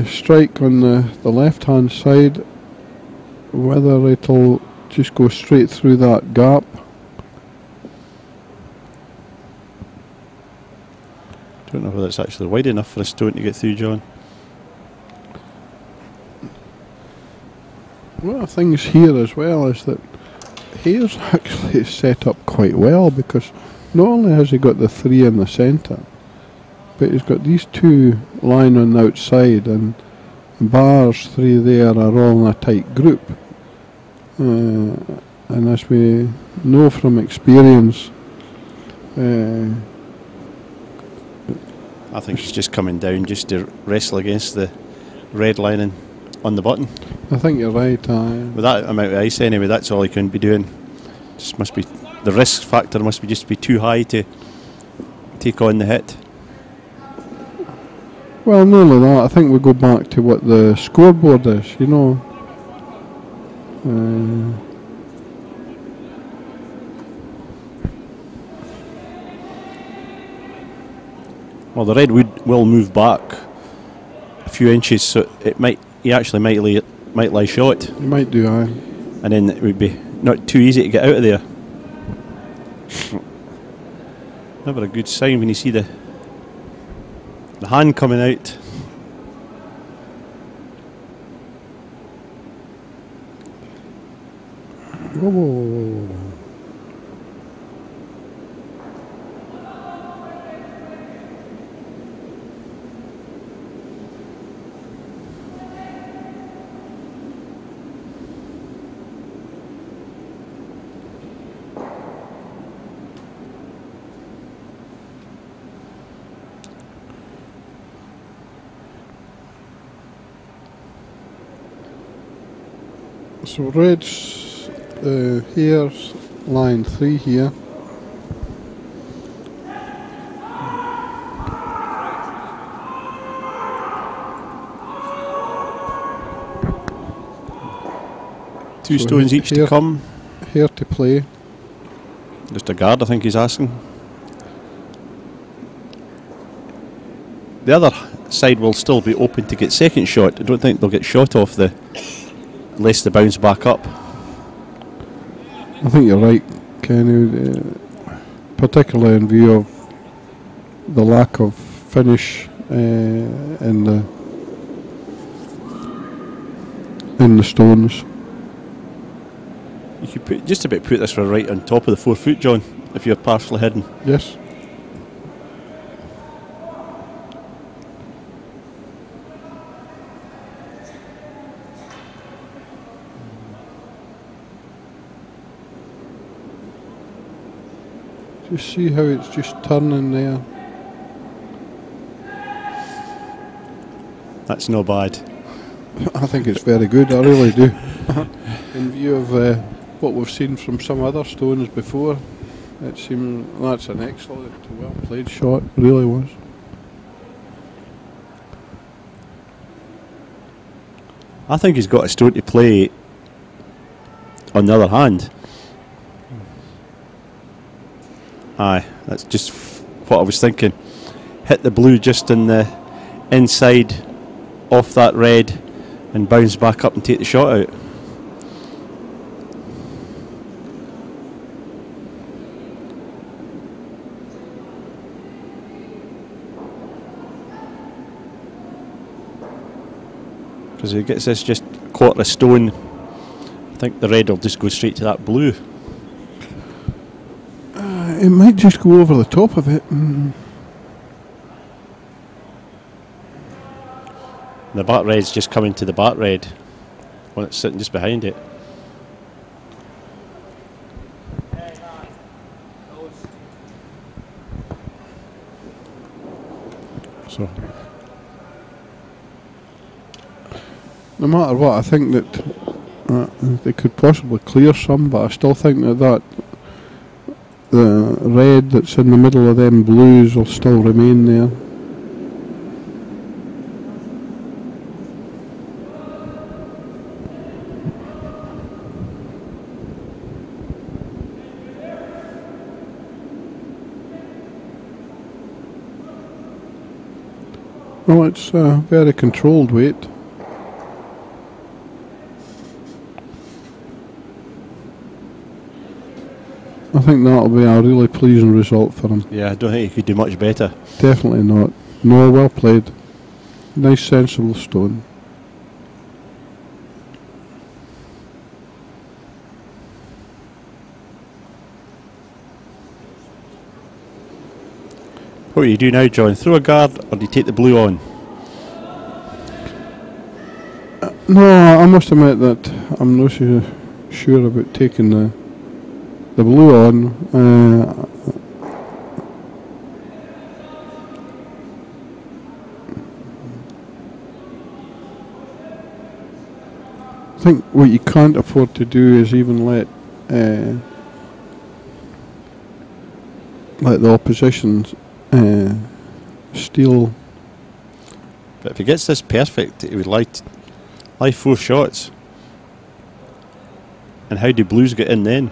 strike on the left hand side, whether it'll just go straight through that gap. Don't know whether it's actually wide enough for a stone to get through, John. One of the things here as well is that Hare's actually set up quite well, because not only has he got the 3 in the centre, but he's got these 2 lying on the outside, and Bar's 3 there are all in a tight group. And as we know from experience, I think he's just coming down just to wrestle against the red lining on the button. I think you're right. With that amount of ice anyway, that's all he can be doing. Just must be the risk factor must be just be too high to take on the hit. Well, none of that. I think we go back to what the scoreboard is, you know. Well, the red will move back a few inches, so he actually might lie short. You might do, aye. And then it would be not too easy to get out of there. Never a good sign when you see the hand coming out. Whoa, whoa, whoa, whoa. So red's here's line 3 here. Two stones each to come. Here to play. Just a guard, I think he's asking. The other side will still be open to get second shot. I don't think they'll get shot off the less the bounce back up. I think you're right, Kenny, particularly in view of the lack of finish in the stones. You could just about put this right on top of the 4 foot, John, if you're partially hidden. Yes. Just see how it's just turning there. That's no bad. I think it's very good, I really do. In view of what we've seen from some other stones before. It seemed that's an excellent, well played shot. Really was. I think he's got a stone to play. On the other hand, aye, that's just what I was thinking. Hit the blue just in the inside, off that red, and bounce back up and take the shot out. Because if he gets this just a quarter of stone, I think the red will just go straight to that blue. It might just go over the top of it. The back red's just coming to the back red, when it's sitting just behind it. So No matter what, I think that they could possibly clear some, but I still think that the red that's in the middle of them blues will still remain there. Well, it's a very controlled weight. I think that'll be a really pleasing result for him. yeah, I don't think he could do much better. Definitely not. No, well played. Nice sensible stone. What do you do now, John? Throw a guard, or do you take the blue on? No, I must admit that I'm not so sure about taking the blue on. I think what you can't afford to do is even let the opposition steal. But if he gets this perfect, he would like 4 shots. And how do blues get in then?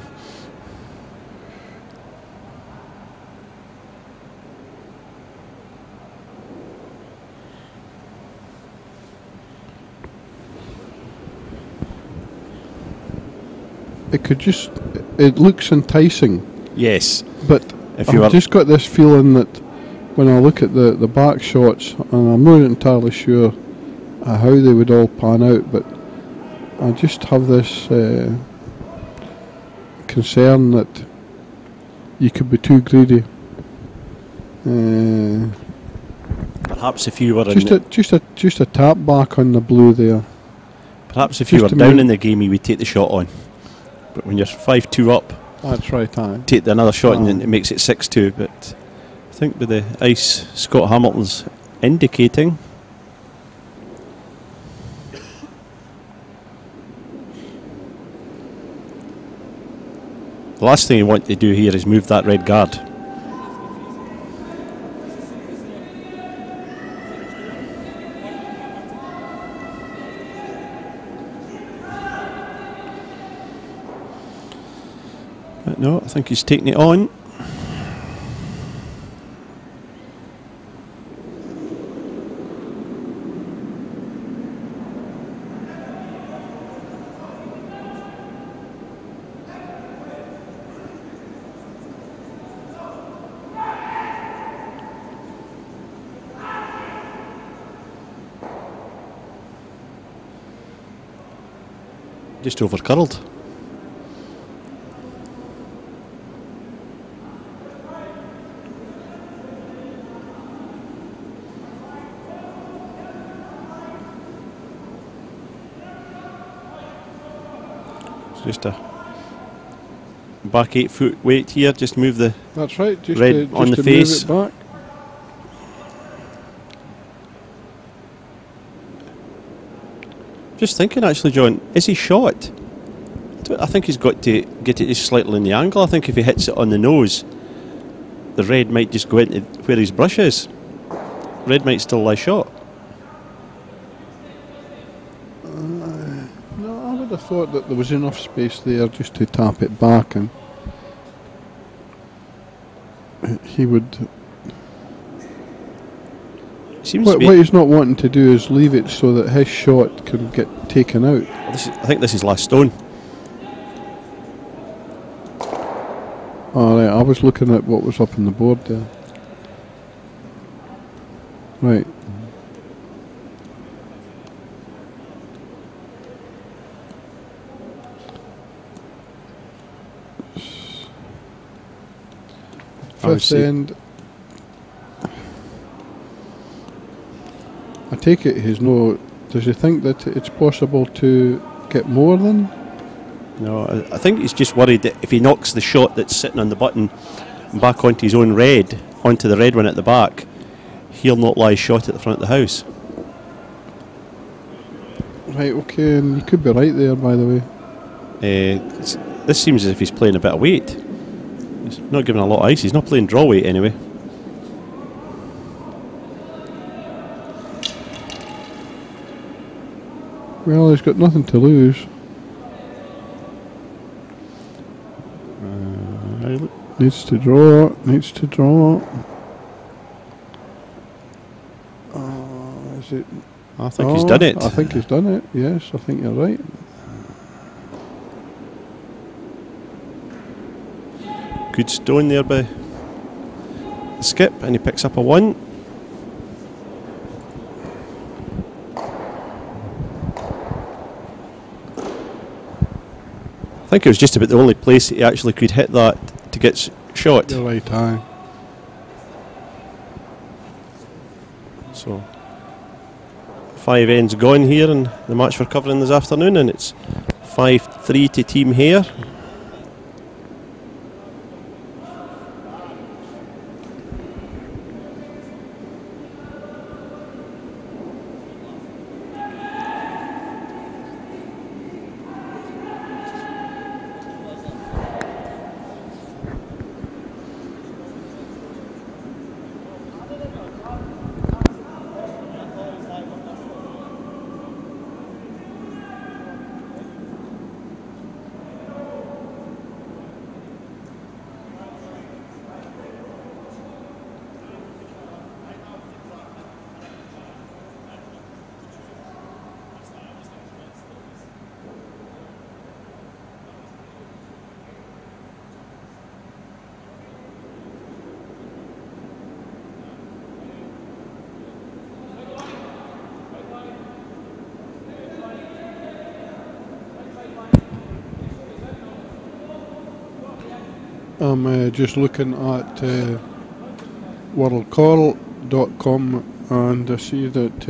It could just, it looks enticing, Yes. but If you I've are just got this feeling that when I look at the back shots, and I'm not entirely sure how they would all pan out, but I just have this concern that you could be too greedy. perhaps if you were Just a tap back on the blue there. perhaps if you just were to down make- in the game, you would take the shot on. But when you're 5-2 up, That's right, aye. take another shot and then it makes it 6-2. But I think with the ice, Scott Hamilton's indicating. The last thing you want to do here is move that red guard. But no, I think he's taking it on. Just over curled. It's just a back 8 foot weight here, just move the That's right, just red to, just on the to face. move it back. Just thinking actually, John, is he shot? I don't I think he's got to get it just slightly in the angle. I think if he hits it on the nose, the red might just go into where his brush is. Red might still lie short. No, I would have thought that there was enough space there just to tap it back, and he would. What he's not wanting to do is leave it so that his shot can get taken out. I think this is last stone. Alright, I was looking at what was up on the board there. Right. Fifth end. I take it he's no. Does he think that it's possible to get more than? No, I think he's just worried that if he knocks the shot that's sitting on the button back onto his own red, onto the red one at the back, he'll not lie shot at the front of the house. Right, okay, and you could be right there, by the way. This seems as if he's playing a bit of weight. He's not giving a lot of ice. He's not playing draw weight anyway. Well, he's got nothing to lose. Needs to draw. Needs to draw. Is it? I think he's done it. I think he's done it. Yes, I think you're right. Good stone there by the skip, and he picks up a 1. I think it was just about the only place he actually could hit that to get shot. You're right, aye. So 5 ends gone here in the match we're covering this afternoon, and it's 5-3 to Team Hare. I'm just looking at worldcall.com, and I see that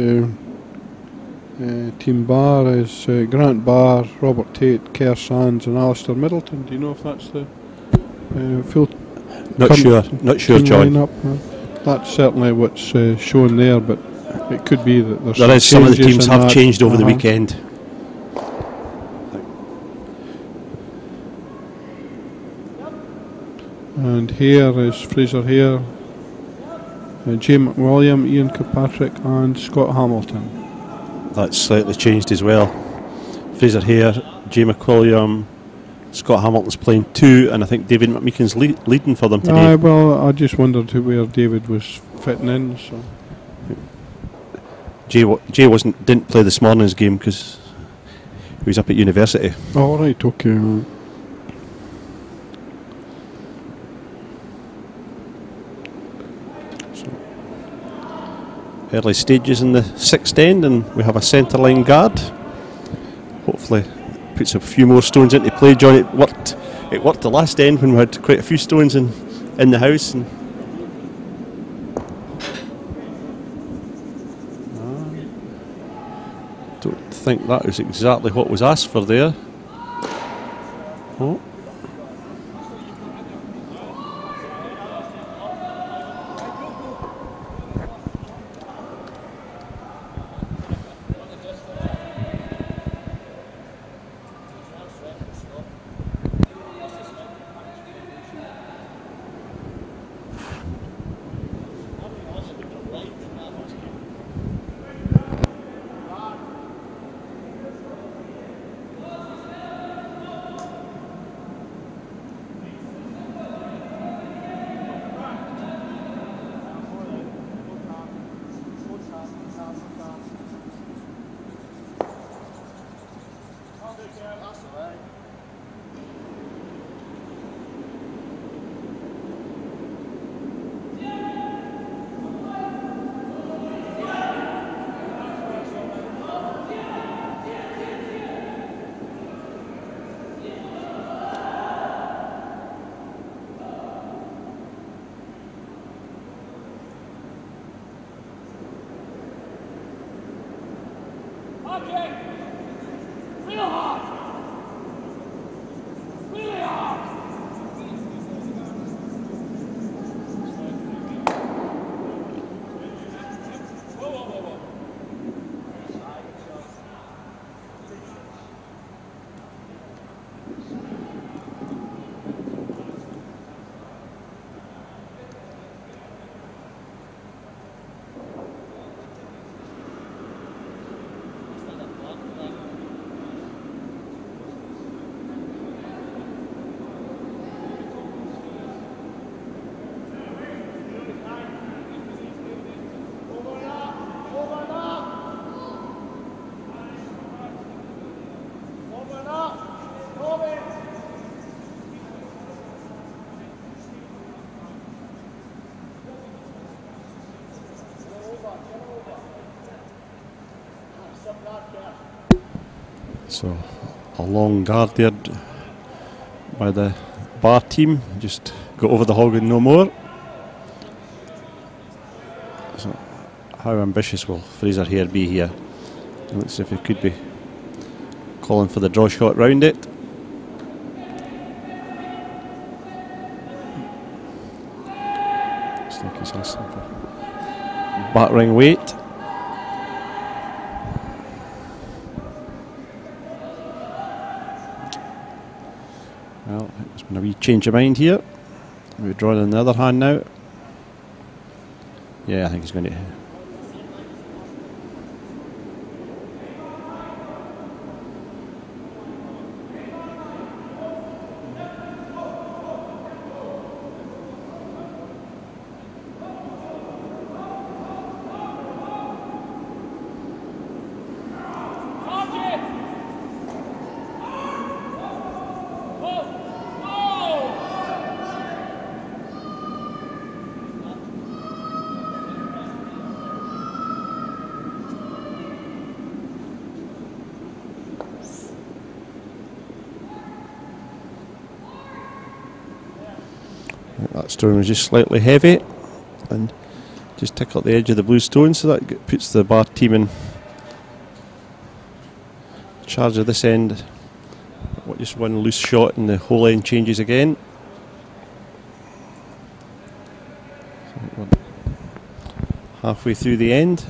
Team Barr is Grant Barr, Robert Tate, Kerr Sands and Alistair Middleton. Do you know if that's the full Not sure, John. Lineup? That's certainly what's shown there, but it could be that there's there is some of the teams have that. changed over the weekend. And here is Fraser Hare, Jay McWilliam, Ian Kirkpatrick and Scott Hamilton. That's slightly changed as well. Fraser Hare, Jay McWilliam, Scott Hamilton's playing 2, and I think David McMeekin's leading for them today. Well, I just wondered where David was fitting in. So Jay didn't play this morning's game because he was up at university. All right, okay. Early stages in the 6th end, and we have a centre line guard. Hopefully puts a few more stones into play, John. It worked the last end when we had quite a few stones in the house, and don't think that was exactly what was asked for there. Oh. So a long guard there by the bar team, just go over the hog and no more. So how ambitious will Fraser Hare be here? Let's see if he could be calling for the draw shot round it. Looks like he's a simple battering weight. Well, there's been a wee change of mind here. We're drawing in the other hand now. Yeah, I think he's going to. That stone was just slightly heavy and just tickled the edge of the blue stone, so that puts the bar team in charge of this end. Just one loose shot and the whole end changes again. So we're halfway through the end.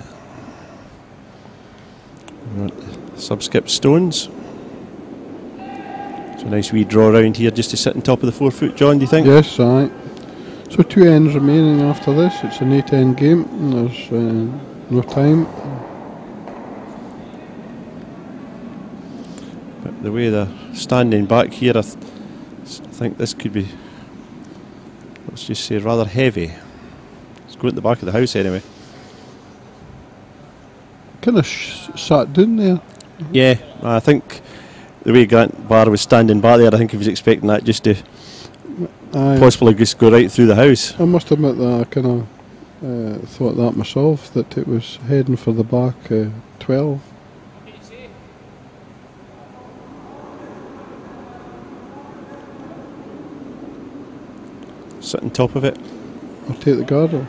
We want sub-skip stones. So a nice wee draw round here just to sit on top of the 4 foot, John, do you think? Yes, aye. So 2 ends remaining after this. It's an 8-end game and there's no time. But the way they're standing back here, I think this could be, let's just say, rather heavy. Let's go at the back of the house anyway. Kind of sat down there. Yeah, I think the way Grant Barr was standing back there, I think he was expecting that just to possibly just go right through the house. I must admit that I kind of thought that myself, that it was heading for the back 12. Sit on top of it. I'll take the guard off.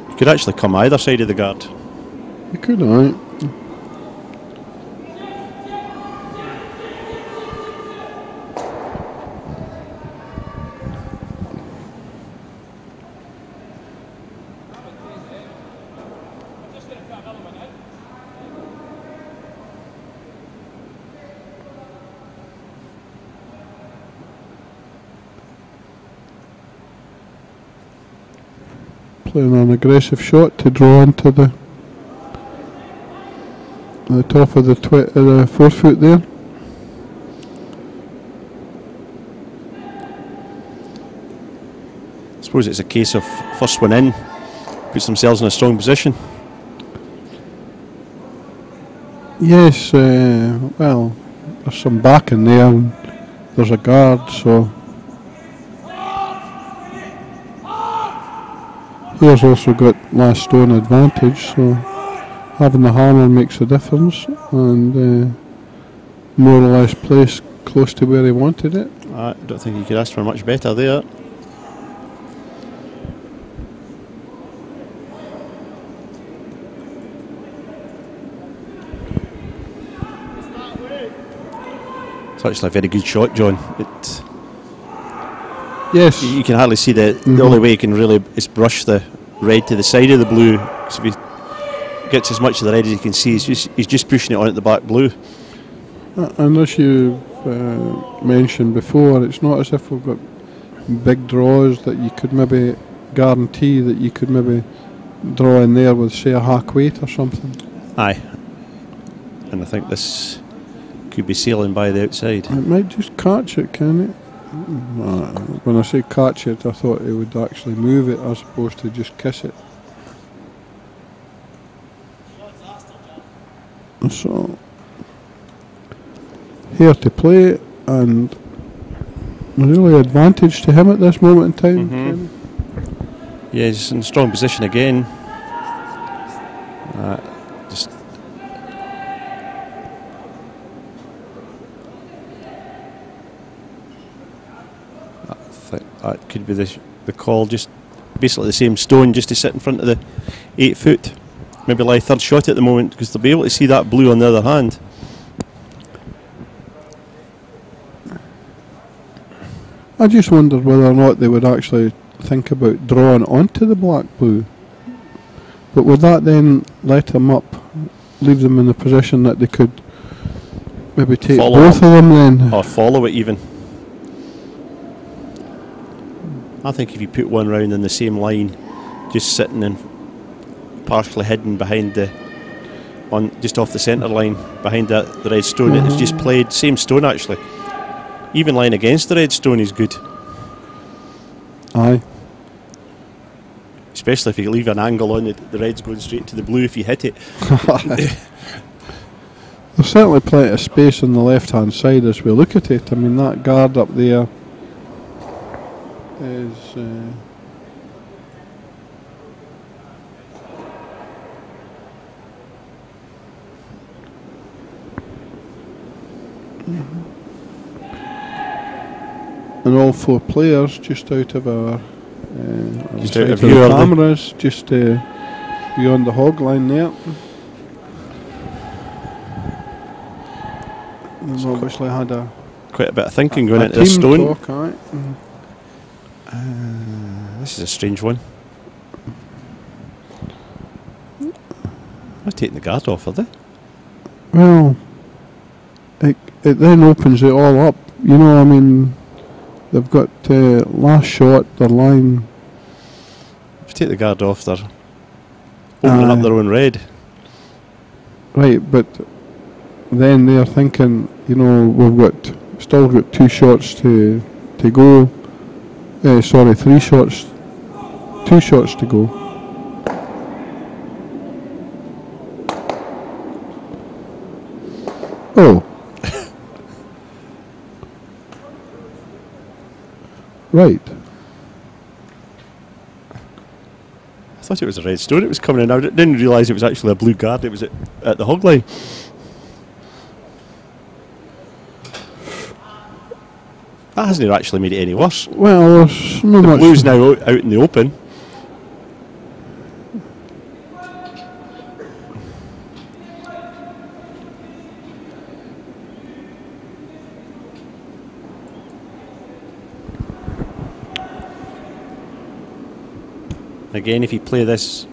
You could actually come either side of the guard. You could, aye. Playing an aggressive shot to draw into the top of the 4 foot there. I suppose it's a case of first one in, puts themselves in a strong position. Yes, well, there's some back in there, and there's a guard, so here's also got last stone advantage, so having the hammer makes a difference, and more or less placed close to where he wanted it. I don't think you could ask for much better there. It's actually a very good shot, John. Yes. You can hardly see the only way you can really is brush the red to the side of the blue. So if he gets as much of the red as you can see, he's just pushing it on at the back blue. And as you've mentioned before, it's not as if we've got big draws that you could maybe guarantee that you could maybe draw in there with, say, a hack weight or something. Aye. And I think this could be sailing by the outside. It might just catch it, can it? When I say catch it, I thought it would actually move it as opposed to just kiss it. So, here to play, and really advantage to him at this moment in time. Yeah, he's in a strong position again. Just I think that could be the call. Just basically the same stone, just to sit in front of the 8 foot. Maybe lie third shot at the moment, because they'll be able to see that blue on the other hand. I just wondered whether or not they would actually think about drawing onto the black blue. But would that then let them up, leave them in the position that they could maybe take Follow both of them then? Or follow it even. I think if you put one round in the same line, just sitting and partially hidden behind just off the centre line, behind the red stone, it's just played, same stone actually. Even lying against the red stone is good. Aye. Especially if you leave an angle on it, the red's going straight to the blue if you hit it. There's certainly plenty of space on the left hand side as we look at it. I mean, that guard up there is and all 4 players just out of our Just out of the view, cameras, just beyond the hog line there. They've obviously had Quite a bit of thinking going into team this stone. talk, aye. This is a strange one. They're taking the guard off, are they? Well, it then opens it all up. You know, I mean, they've got last shot, their line. If you take the guard off, they're opening up their own red. Right, but then they're thinking, you know, we've still got 2 shots to go. 3 shots, 2 shots to go. Oh. Right. I thought it was a red stone. It was coming in. I didn't realise it was actually a blue guard. It was at the hog line. That hasn't actually made it any worse. Well, there's not The much. blue's now out in the open. Again, if you play this,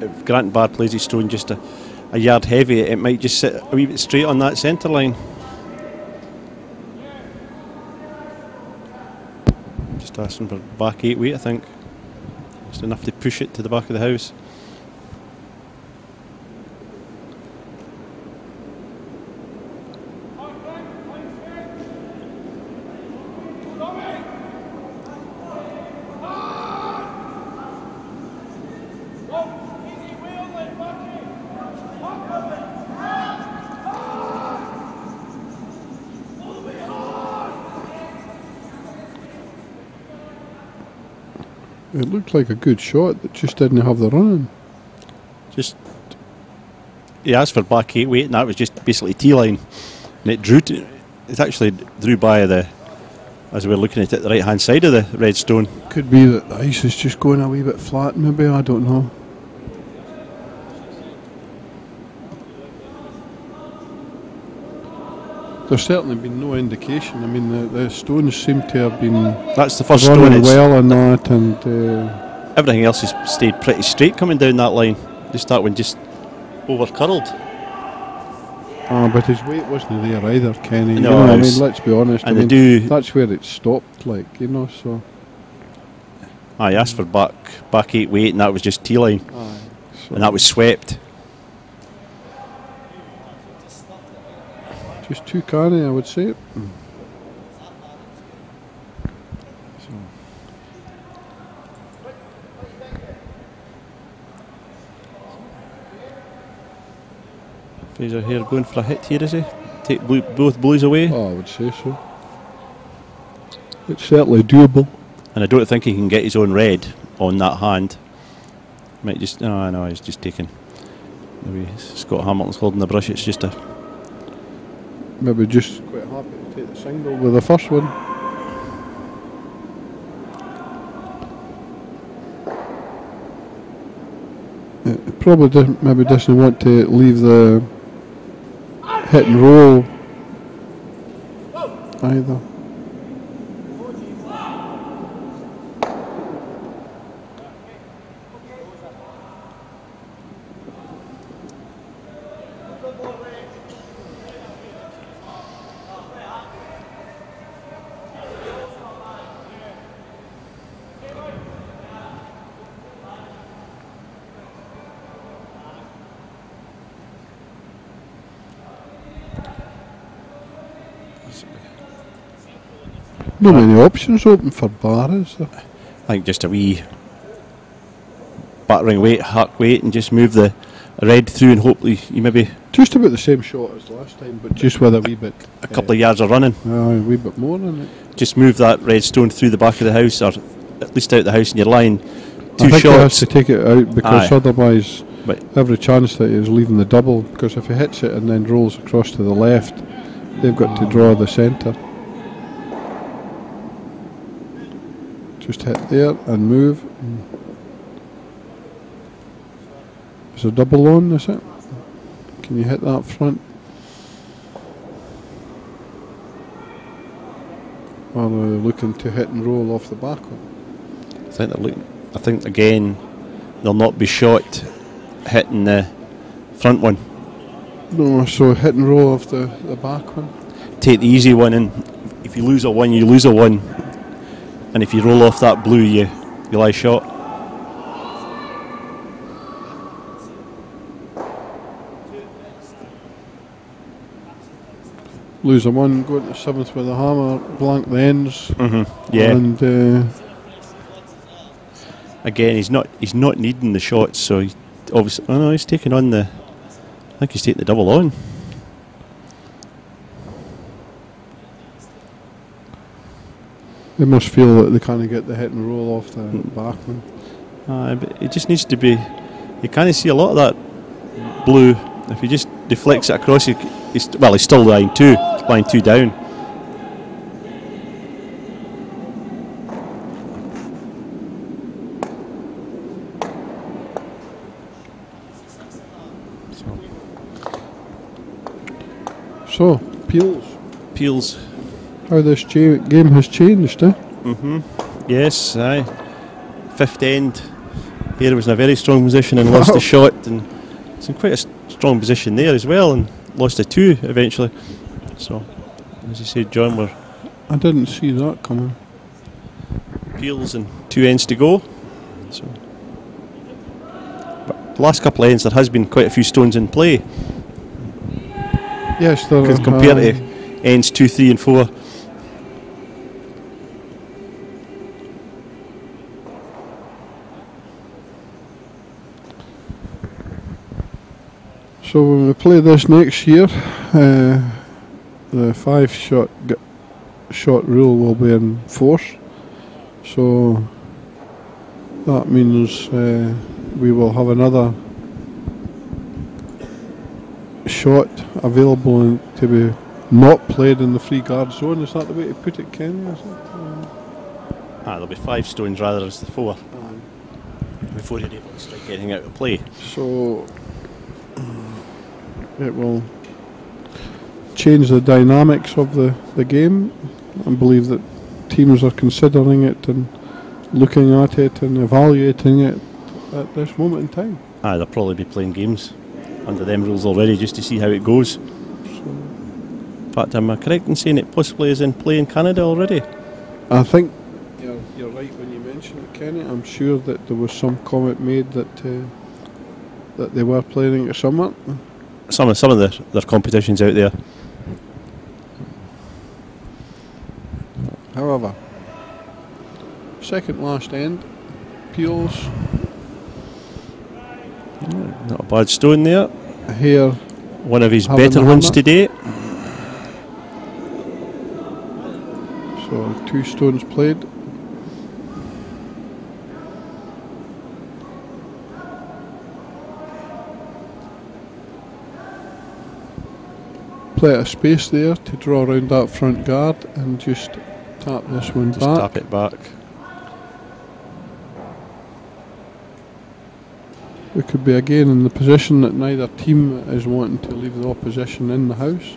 if Grant Barr plays his stone just a yard heavy, it might just sit a wee bit straight on that centre line. Just asking for back 8 weight, I think. Just enough to push it to the back of the house. It looked like a good shot that just didn't have the running. Just he asked for back 8 weight, and that was just basically T-line, and it drew to, it actually drew by the, as we were looking at it, the right hand side of the red stone. Could be that the ice is just going a wee bit flat, maybe, I don't know. There's certainly been no indication. I mean, the stones seem to have been That's the first stone. running It's, well on that, and everything else has stayed pretty straight coming down that line. Just that one just over curled. but his weight wasn't there either, Kenny. No, You know, I it was- mean, let's be honest. I and they mean, do. that's where it stopped, like, you know, so. I asked for back 8 weight, and that was just T-line, So and that was swept. just too canny, I would say. Fraser here going for a hit here, is he? Take both blues away, Oh, I would say so. It's certainly doable. and I don't think he can get his own red on that hand. Might just, oh no, he's just taking. Maybe Scott Hamilton's holding the brush. It's just a. Maybe just quite happy to take the single with the first one. Probably maybe doesn't want to leave the hit and roll either. Not many options open for Bar, is there? I think just a wee battering weight, hack weight, and just move the red through, and hopefully you maybe Just about the same shot as last time, but just with a wee bit. a couple of yards of running. A wee bit more in it. Just move that red stone through the back of the house, or at least out the house, and you're lying I two think he has shots. to take it out because Aye. otherwise, But every chance that he's leaving the double. Because if he hits it and then rolls across to the left, they've got to draw the centre. Just hit there and move. Is a double on, is it? Can you hit that front? Or are they looking to hit and roll off the back one? I think they're looking. I think again they'll not be shot hitting the front one. No, so hit and roll off the back one. Take the easy one, and if you lose a one, you lose a one. And if you roll off that blue, you lie shot. Lose a one, go into seventh with a hammer, blank the ends. Yeah. And Again, he's not needing the shots, so he obviously. Oh no, he's taking on the. I think he's taking the double on. they must feel that they can't get the hit and roll off the back one. But it just needs to be. You can't see a lot of that blue. If he just deflects it across, he's still lying two down. So, Peels. how this game has changed, eh? Yes, aye. Fifth end. Here was in a very strong position and lost a shot, and it's in quite a strong position there as well, and lost a two eventually. So, as you said, John, we're I didn't see that coming. Peels and 2 ends to go. So, but the last couple of ends, there has been quite a few stones in play. Yes, there Because are. compared to ends 2, 3 and 4. So when we play this next year, the 5 shot rule will be in force. So That means we will have another shot available to be not played in the free guard zone. Is that the way to put it, Kenny? Is it? There'll be 5 stones rather than the 4 before you're able to strike anything out of play. So it will change the dynamics of the game. I believe that teams are considering it and looking at it and evaluating it at this moment in time. They'll probably be playing games under them rules already just to see how it goes. In fact, am I correct in saying it possibly is in play in Canada already? I think you're right when you mention it, Kenny. I'm sure that there was some comment made that that they were playing it somewhere. Some of their competitions out there. However, second last end, Peels. Not a bad stone there. Here, one of his having better the ones hammer. today. So 2 stones played. Play a space there to draw around that front guard and just tap this one Just back. tap it back. We could be again in the position that neither team is wanting to leave the opposition in the house.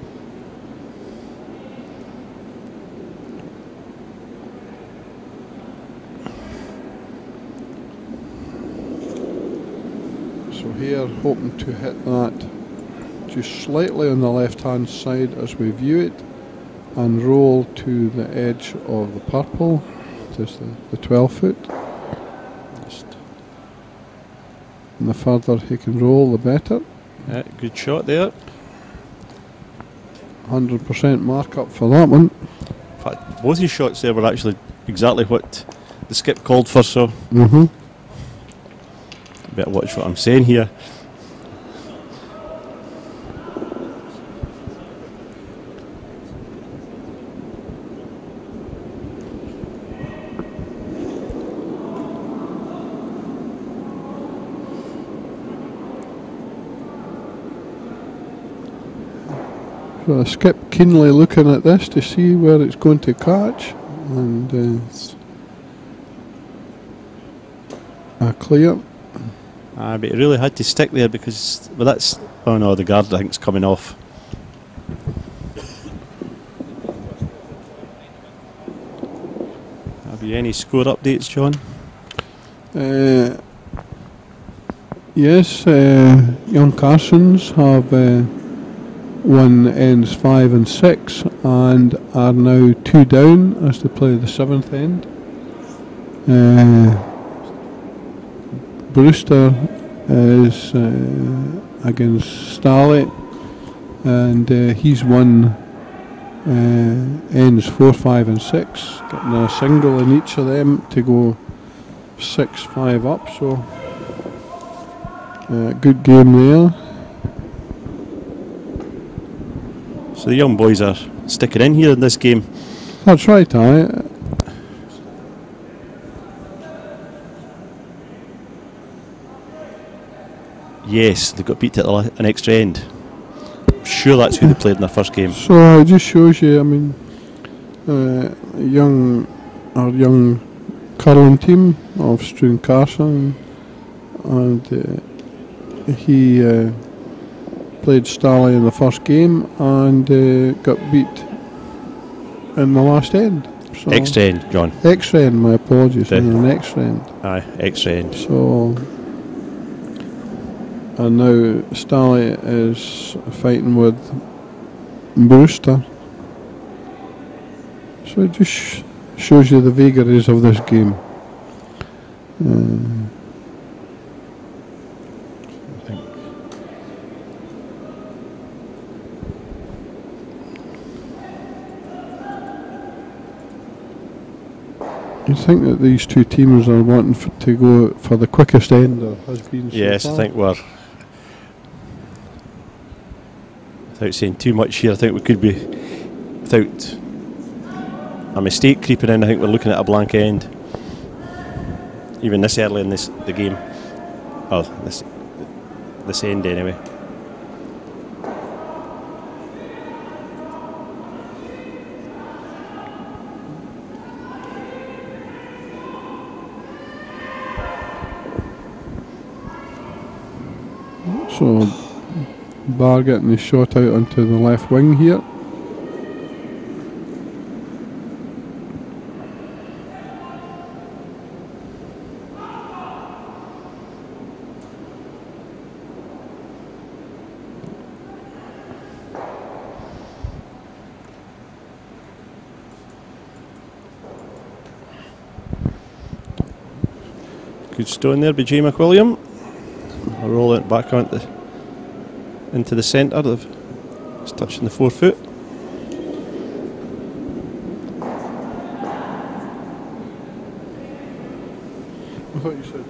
So here, hoping to hit that just slightly on the left hand side as we view it and roll to the edge of the purple. It is the 12 foot. And the further he can roll, the better. Yeah, good shot there. 100% markup for that one. In fact, both his shots there were actually exactly what the skip called for, so better watch what I'm saying here. So Skip keenly looking at this to see where it's going to catch, and clear. But he really had to stick there because, well, that's, oh no, the guard I think is coming off. Have you any score updates, John? Yes, Young Carsons have won ends 5 and 6 and are now 2 down as they play the 7th end. Brewster is against Starley, and he's won ends 4, 5 and 6, getting a single in each of them to go 6-5 up, so good game there. So the young boys are sticking in here in this game. That's right, aye. Yes, they got beat at an extra end. I'm sure that's who they played in their first game. So it just shows you, I mean, our young curling team of Struan Carson, and he played Starley in the first game and got beat in the last end. So Extra end, John. Extra end, my apologies, in an extra end. Aye, extra end. So, and now Starley is fighting with Brewster. So it just shows you the vagaries of this game. I think that these two teams are wanting to go for the quickest end there has been so Yes, far. I think we're, without saying too much here, I think we could be, without a mistake creeping in, I think we're looking at a blank end. even this early in the game. Oh, this end anyway. So Bar getting his shot out onto the left wing here. Good stone there by Jay McWilliam. I'll roll it back into the centre. It's touching the 4 foot. I thought you said.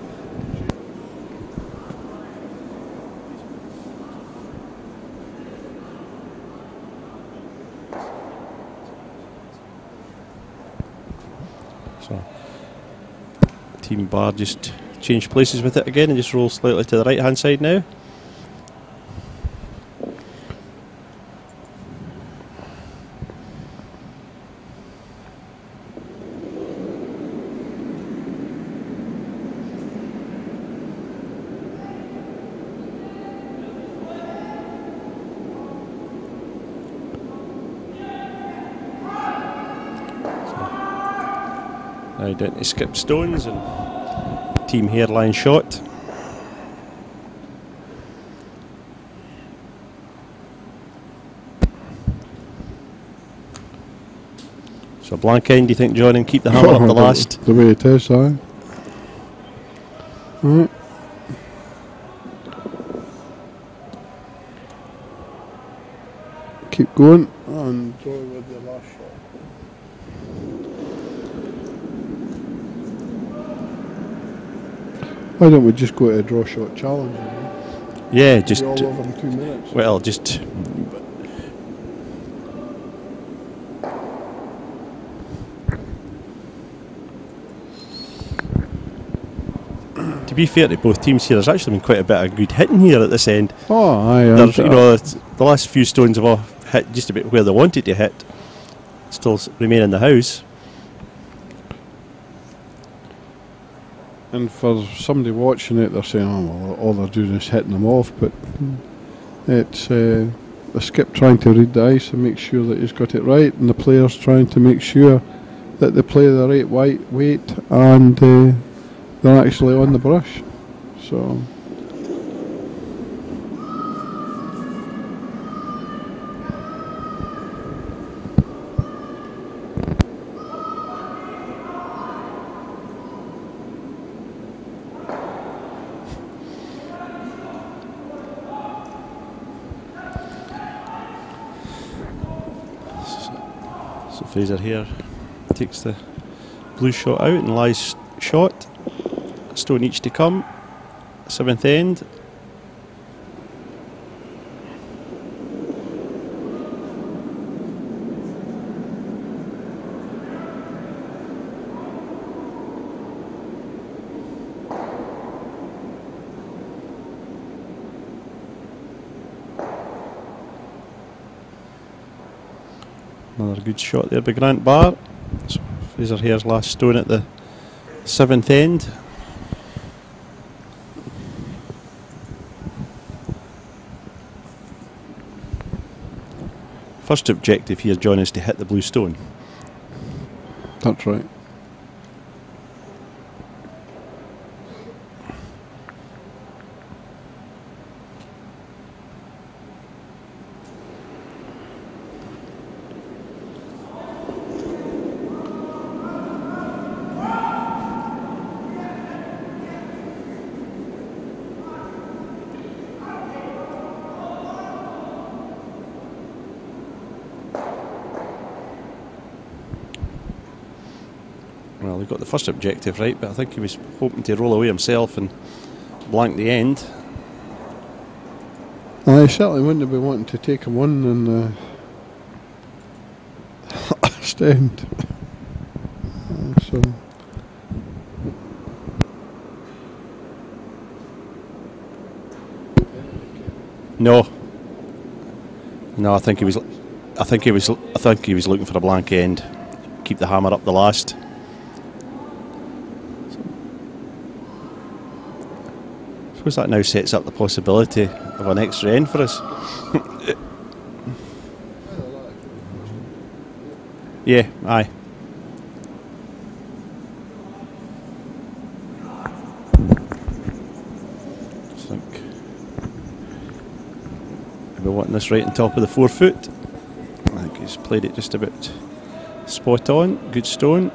So, Team Bar just change places with it again and just roll slightly to the right hand side now. Now down to skip stones and team hairline shot. So blank end, do you think, John, and keep the hammer up the last? The way it is, aye. Right. Keep going and draw with the last shot. Why don't we just go to a draw shot challenge? Yeah, just. We all over in 2 minutes. Well, just. To be fair to both teams here, there's actually been quite a bit of good hitting here at this end. Oh, aye. There's, you know, the last few stones have all hit just about where they wanted to hit. Still remain in the house. And for somebody watching it, they're saying, oh, well, all they're doing is hitting them off, but it's the skip trying to read the ice and make sure that he's got it right, and the players trying to make sure that they play the right weight and they're actually on the brush. So Fraser here takes the blue shot out and lies shot. Stone each to come. 7th end. Another good shot there by Grant Barr. So Fraser Hare's last stone at the 7th end. First objective here, John, is to hit the blue stone. that's right. Well, he got the first objective right, but I think he was hoping to roll away himself and blank the end. I certainly wouldn't be wanting to take him on in the last end. So No. No, I think he was looking for a blank end. Keep the hammer up the last. I suppose that now sets up the possibility of an extra end for us. Yeah, aye. I think we're wanting this right on top of the 4 foot. I think he's played it just about spot on. Good stone.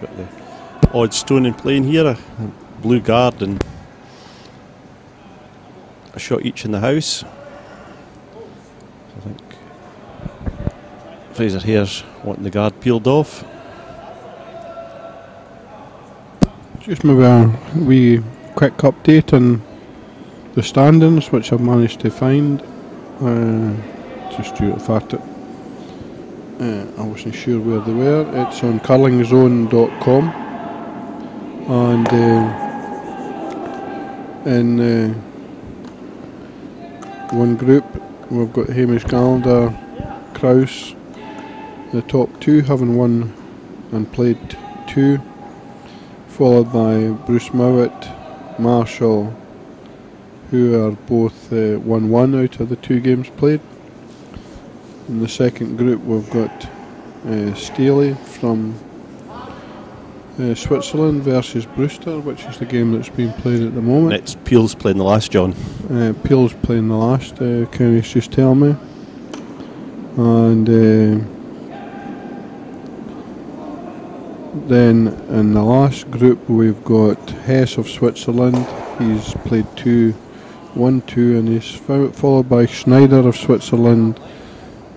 Got the odd stone in playing here, a blue guard and a shot each in the house. I think Fraser here's wanting the guard peeled off. Just maybe a wee quick update on the standings, which I've managed to find, just due to the fact that I wasn't sure where they were. It's on curlingzone.com, and in one group we've got Hamish Gallagher, Kraus, the top two, having won and played 2, followed by Bruce Mowat, Marshall, who are both 1-1 out of the 2 games played. In the second group we've got Staley from Switzerland versus Brewster, which is the game that's being played at the moment. It's Peel's playing the last, John. Peel's playing the last, Kenny's just telling me. And then in the last group we've got Hess of Switzerland. He's played 1-2, and he's followed by Schneider of Switzerland,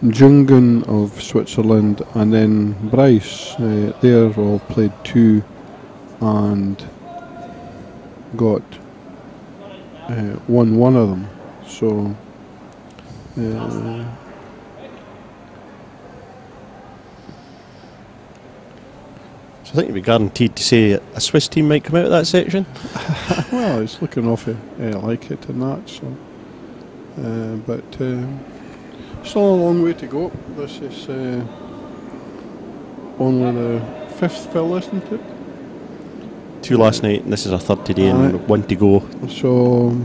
Jungen of Switzerland, and then Bryce. They're all played 2 and got won one of them. So So I think you'd be guaranteed to say a Swiss team might come out of that section. well, it's looking awfully like it and that. So, but still a long way to go. This is only the 5th fill, isn't it? 2 last night, and this is our 3rd today, and 1 to go. So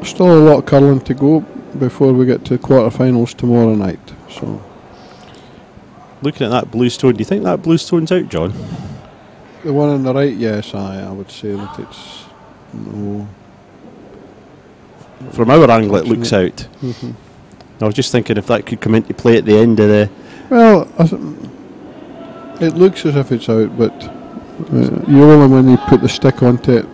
still a lot of curling to go before we get to quarterfinals tomorrow night. So Looking at that blue stone, do you think that blue stone's out, John? The one on the right, yes, I would say that it's no. From our angle, it looks out. I was just thinking if that could come into play at the end of the. Well, it looks as if it's out, but you only when you put the stick onto it.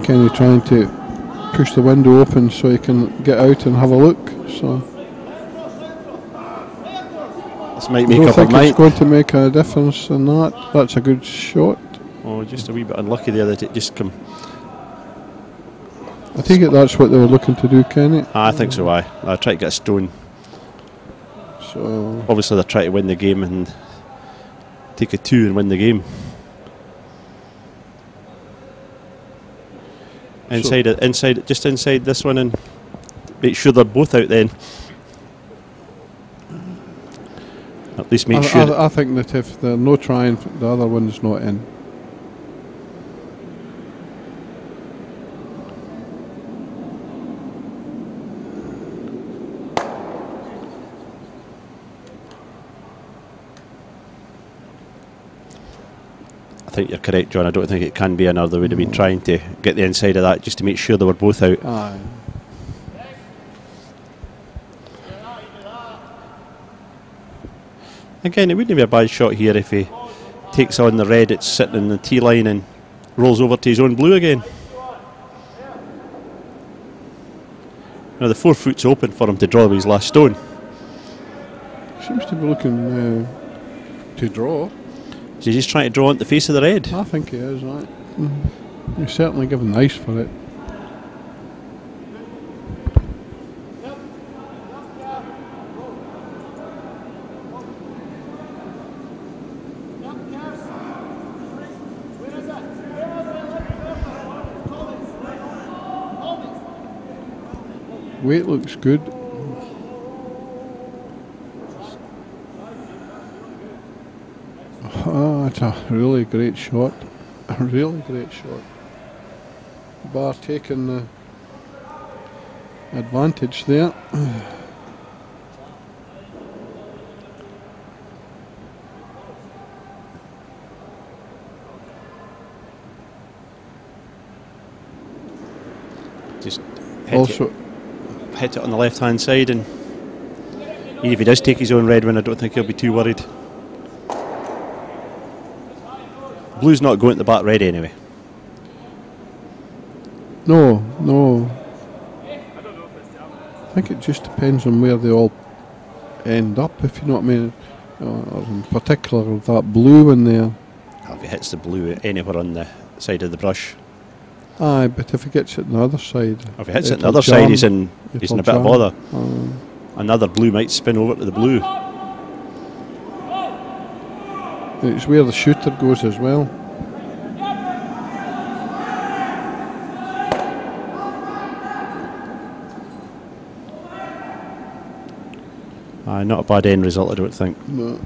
Kind of trying to push the window open so you can get out and have a look. So This might I make don't up a think it's mind. going to make a difference in that. That's a good shot. Oh, just a wee bit unlucky there that it just come. I take it that's what they were looking to do, Kenny. I think so. I try to get a stone. So Obviously, they're trying to win the game and take a 2 and win the game. Just inside this one, and make sure they're both out. Then at least make sure. I think that if they're no trying, the other one's not in. I think you're correct, John. I don't think it can be another. They would have been trying to get the inside of that just to make sure they were both out. Aye. Again, it wouldn't be a bad shot here if he takes on the red. It's sitting in the tee line and rolls over to his own blue again. Now the 4 foot's open for him to draw with his last stone. Seems to be looking to draw. So he's just trying to draw on the face of the red. I think he is, right? He's certainly given ice for it. Weight looks good. Oh, it's a really great shot. A really great shot. Bar taking the advantage there. Just Also, hit it on the left hand side, and even if he does take his own red one, I don't think he'll be too worried. Blue's not going to the back red anyway. no. I think it just depends on where they all end up, if you know what I mean. Or in particular, that blue one there. If he hits the blue anywhere on the side of the brush. Aye, but if he gets it on the other side. If he hits it on the it'll other side, jam. he's in a It'll bit of jam. bother. Another blue might spin over to the blue. It's where the shooter goes as well. Not a bad end result, I don't think. No.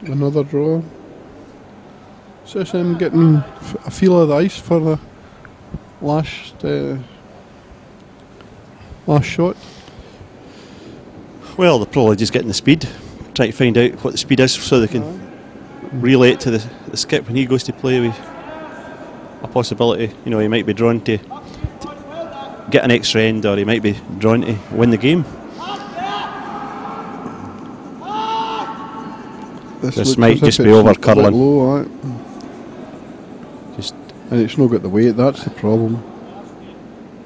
Another draw. So it's him getting a feel of the ice for the last shot. Well, they're probably just getting the speed, trying to find out what the speed is so they can relay it to the skip when he goes to play with a possibility. You know, he might be drawn to get an extra end, or he might be drawn to win the game. This looks might as if just be it's over a bit curling. low, right? Just And it's not got the weight, that's the problem.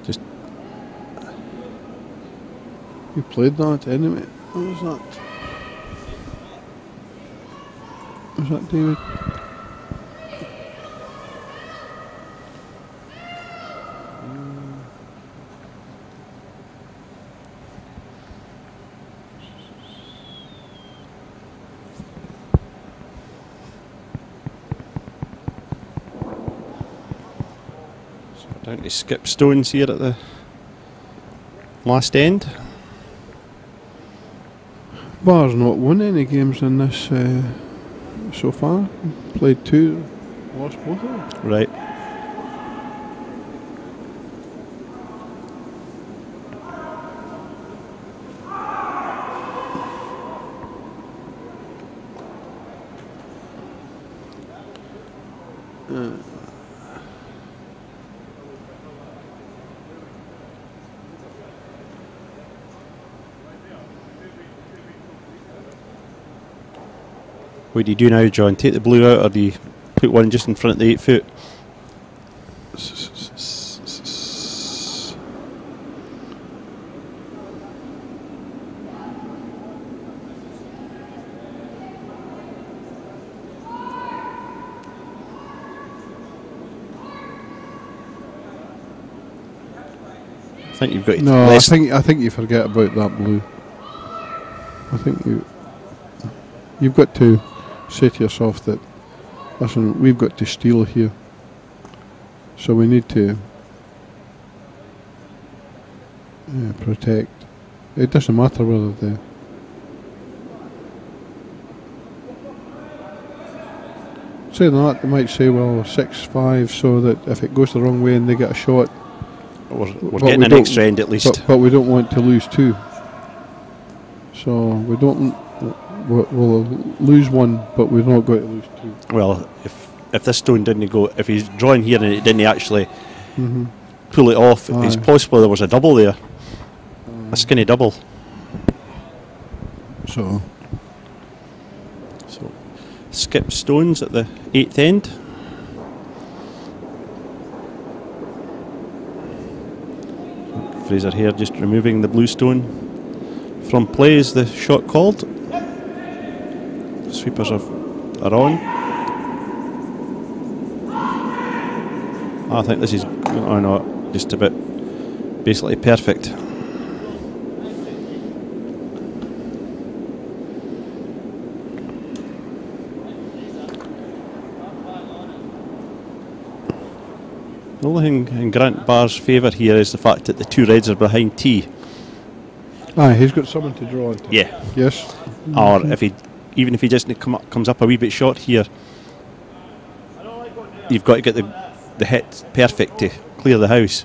Just You played that anyway. What was that? Was that David? Down to skip stones here at the last end. Bar's not won any games in this so far. Played 2, lost both of them. Right. What do you do now, John? Take the blue out, or do you put one just in front of the 8 foot? I think you've got to No, I think you forget about that blue. I think you've got to say to yourself that, listen, we've got to steal here, so we need to protect. It doesn't matter whether saying that, they might say, well, 6-5, so that if it goes the wrong way and they get a shot, we're getting an extra end at least. But we don't want to lose 2. So we don't. We'll lose 1, but we're not going to lose 2. Well, if this stone didn't go, if he's drawing here and it didn't actually pull it off, it's possible there was a double there, a skinny double. So skip stones at the 8th end. Fraser here just removing the blue stone from play. Is the shot called? Sweepers are on. I think this is, oh no, just about basically perfect. The only thing in Grant Barr's favour here is the fact that the 2 reds are behind tee. Aye, he's got someone to draw into. Yeah. Yes. Or even if he just comes up a wee bit short here, you've got to get the hit perfect to clear the house.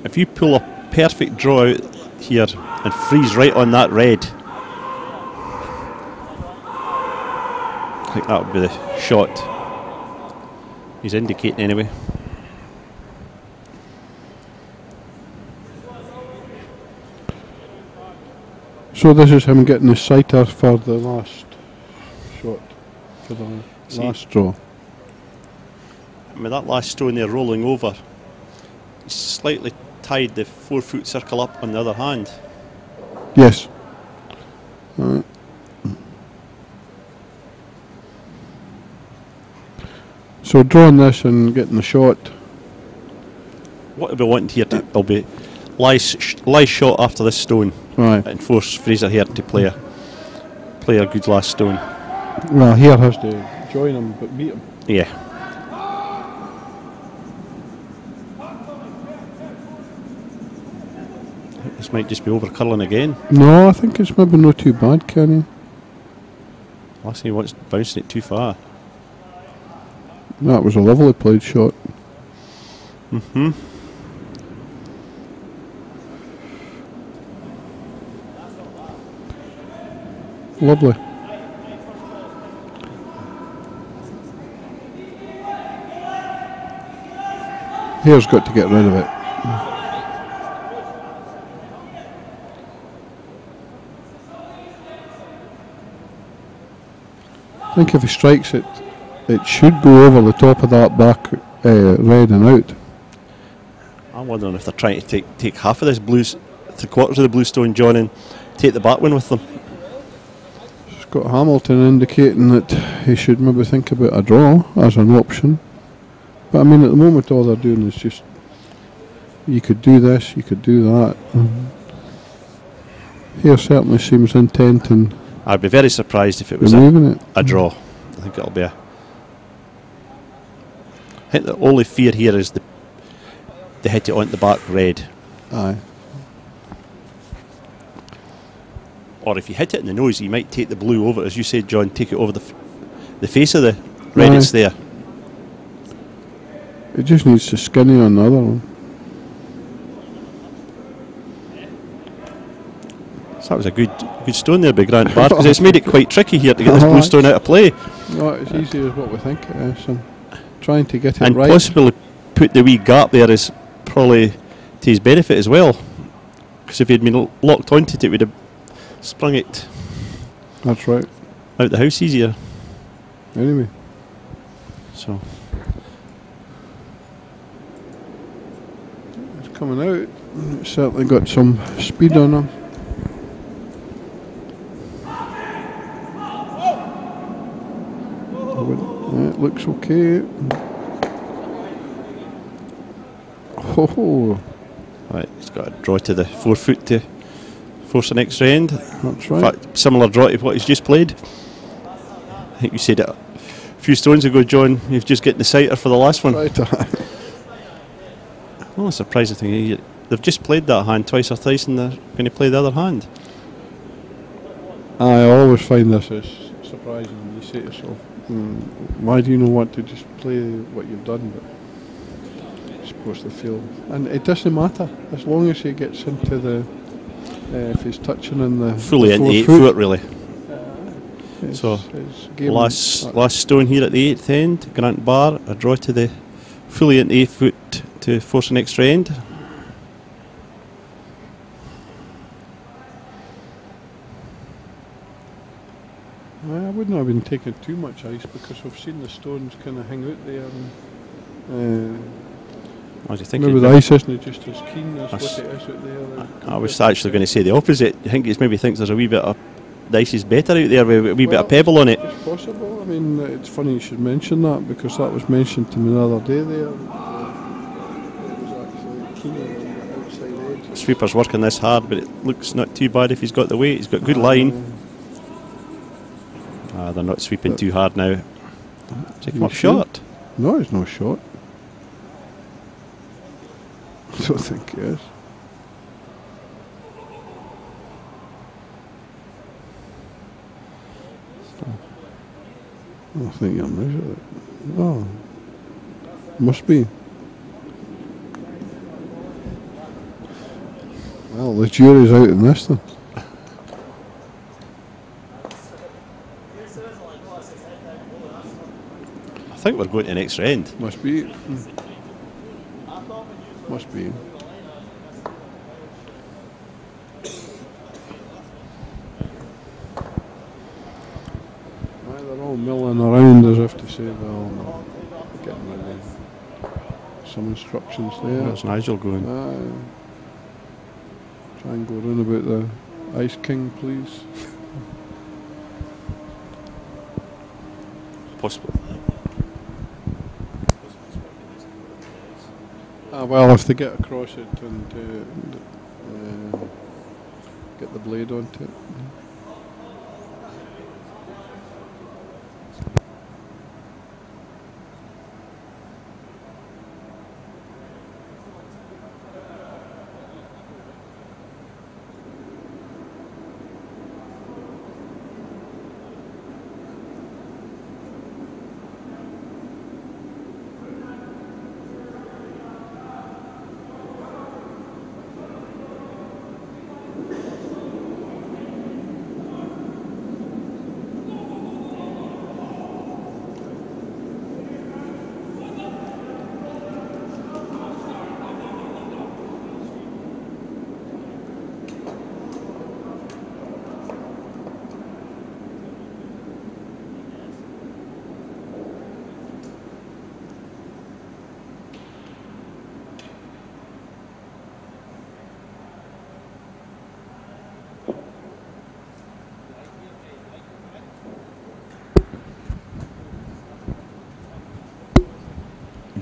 If you pull a perfect draw out here and freeze right on that red, I think that would be the shot he's indicating anyway. So this is him getting the sighter for the last shot, for the last draw. I mean, that last stone there rolling over, he's slightly tied the 4 foot circle up on the other hand. Yes. Right. So drawing this and getting the shot. What we'll be wanting here will be lie shot after this stone, Right. and force Fraser here to play a good last stone. Well, here has to join him but beat him. Yeah. This might just be over curling again. No, I think it's maybe not too bad, Kenny. Last thing he wants bouncing it too far. That was a lovely played shot. Lovely. Here's got to get rid of it. I think if he strikes it, it should go over the top of that back red and out. I'm wondering if they're trying to take half of this blues, 3/4 of the blue stone, John, and take the back one with them. It's got Hamilton indicating that he should maybe think about a draw as an option. But I mean, at the moment all they're doing is just, you could do this, you could do that. Here certainly seems intent in I'd be very surprised if it was a draw. I think it'll be I think the only fear here is they hit it onto the back red. Aye. Or if you hit it in the nose, you might take the blue over, as you said, John, take it over the face of the red that's there. It just needs to skinny on the other one. So that was a good stone there by Grant Barr, because it's made it quite tricky here to get this blue stone out of play. No, it's easy as what we think it is. I'm trying to get it and right. And possibly put the wee gap there is probably to his benefit as well. Because if he'd been locked onto it, it would have sprung it. That's right. Out the house easier. Anyway. So. It's coming out. It's certainly got some speed on him. It looks okay. Oh. Right, he's got a draw to the 4 foot to force an extra end. That's right. In fact, similar draw to what he's just played. I think you said it a few stones ago, John. You've just getting the sighter for the last one. Right. Oh, surprising thing. They've just played that hand twice or thrice, and they're going to play the other hand. I always find this is surprising when you say to yourself, why do you not want to just play what you've done? But you're supposed to feel, and it doesn't matter as long as he gets into the if he's touching in the fully into 8 foot really. So last stone here at the 8th end. Grant Barr, a draw to the fully into 8 foot to force an extra end. I wouldn't have been taking too much ice because we've seen the stones kind of hang out there. And, maybe the ice isn't just as keen as what it is out there. I was actually going to say the opposite. I think he maybe thinks there's a wee bit of the ice is better out there with a wee bit of pebble on it. It's possible. I mean, it's funny you should mention that because that was mentioned to me the other day there. It was actually keener on the outside edge. Sweeper's working this hard, but it looks not too bad if he's got the weight. He's got good line. They're not sweeping too hard now. Does he come up short? No, he's not short. I don't think he is. I think you'll measure it. Oh, must be. Well, the jury's out in this then. I think we're going to an extra end. Must be. Must be. They're all milling around as if to say, well, no, getting ready. Some instructions there. There's Nigel going. Try and go round about the Ice King, please. Possible. Well, if they get across it and get the blade onto it.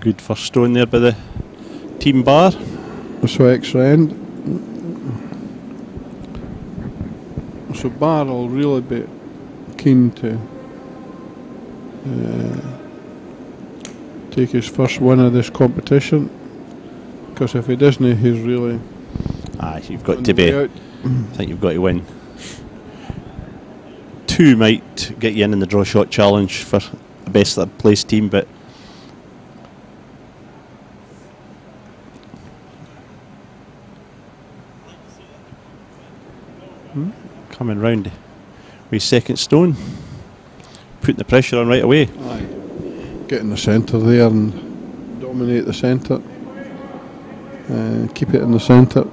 Good first stone there by the team bar. So extra end. So Bar will really be keen to take his first win of this competition, because if he doesn't, he's really you've got to be. out. I think you've got to win. 2 might get you in the draw shot challenge for a best place team, but coming round with second stone, putting the pressure on right away. Aye. Get in the centre there and dominate the centre. Keep it in the centre.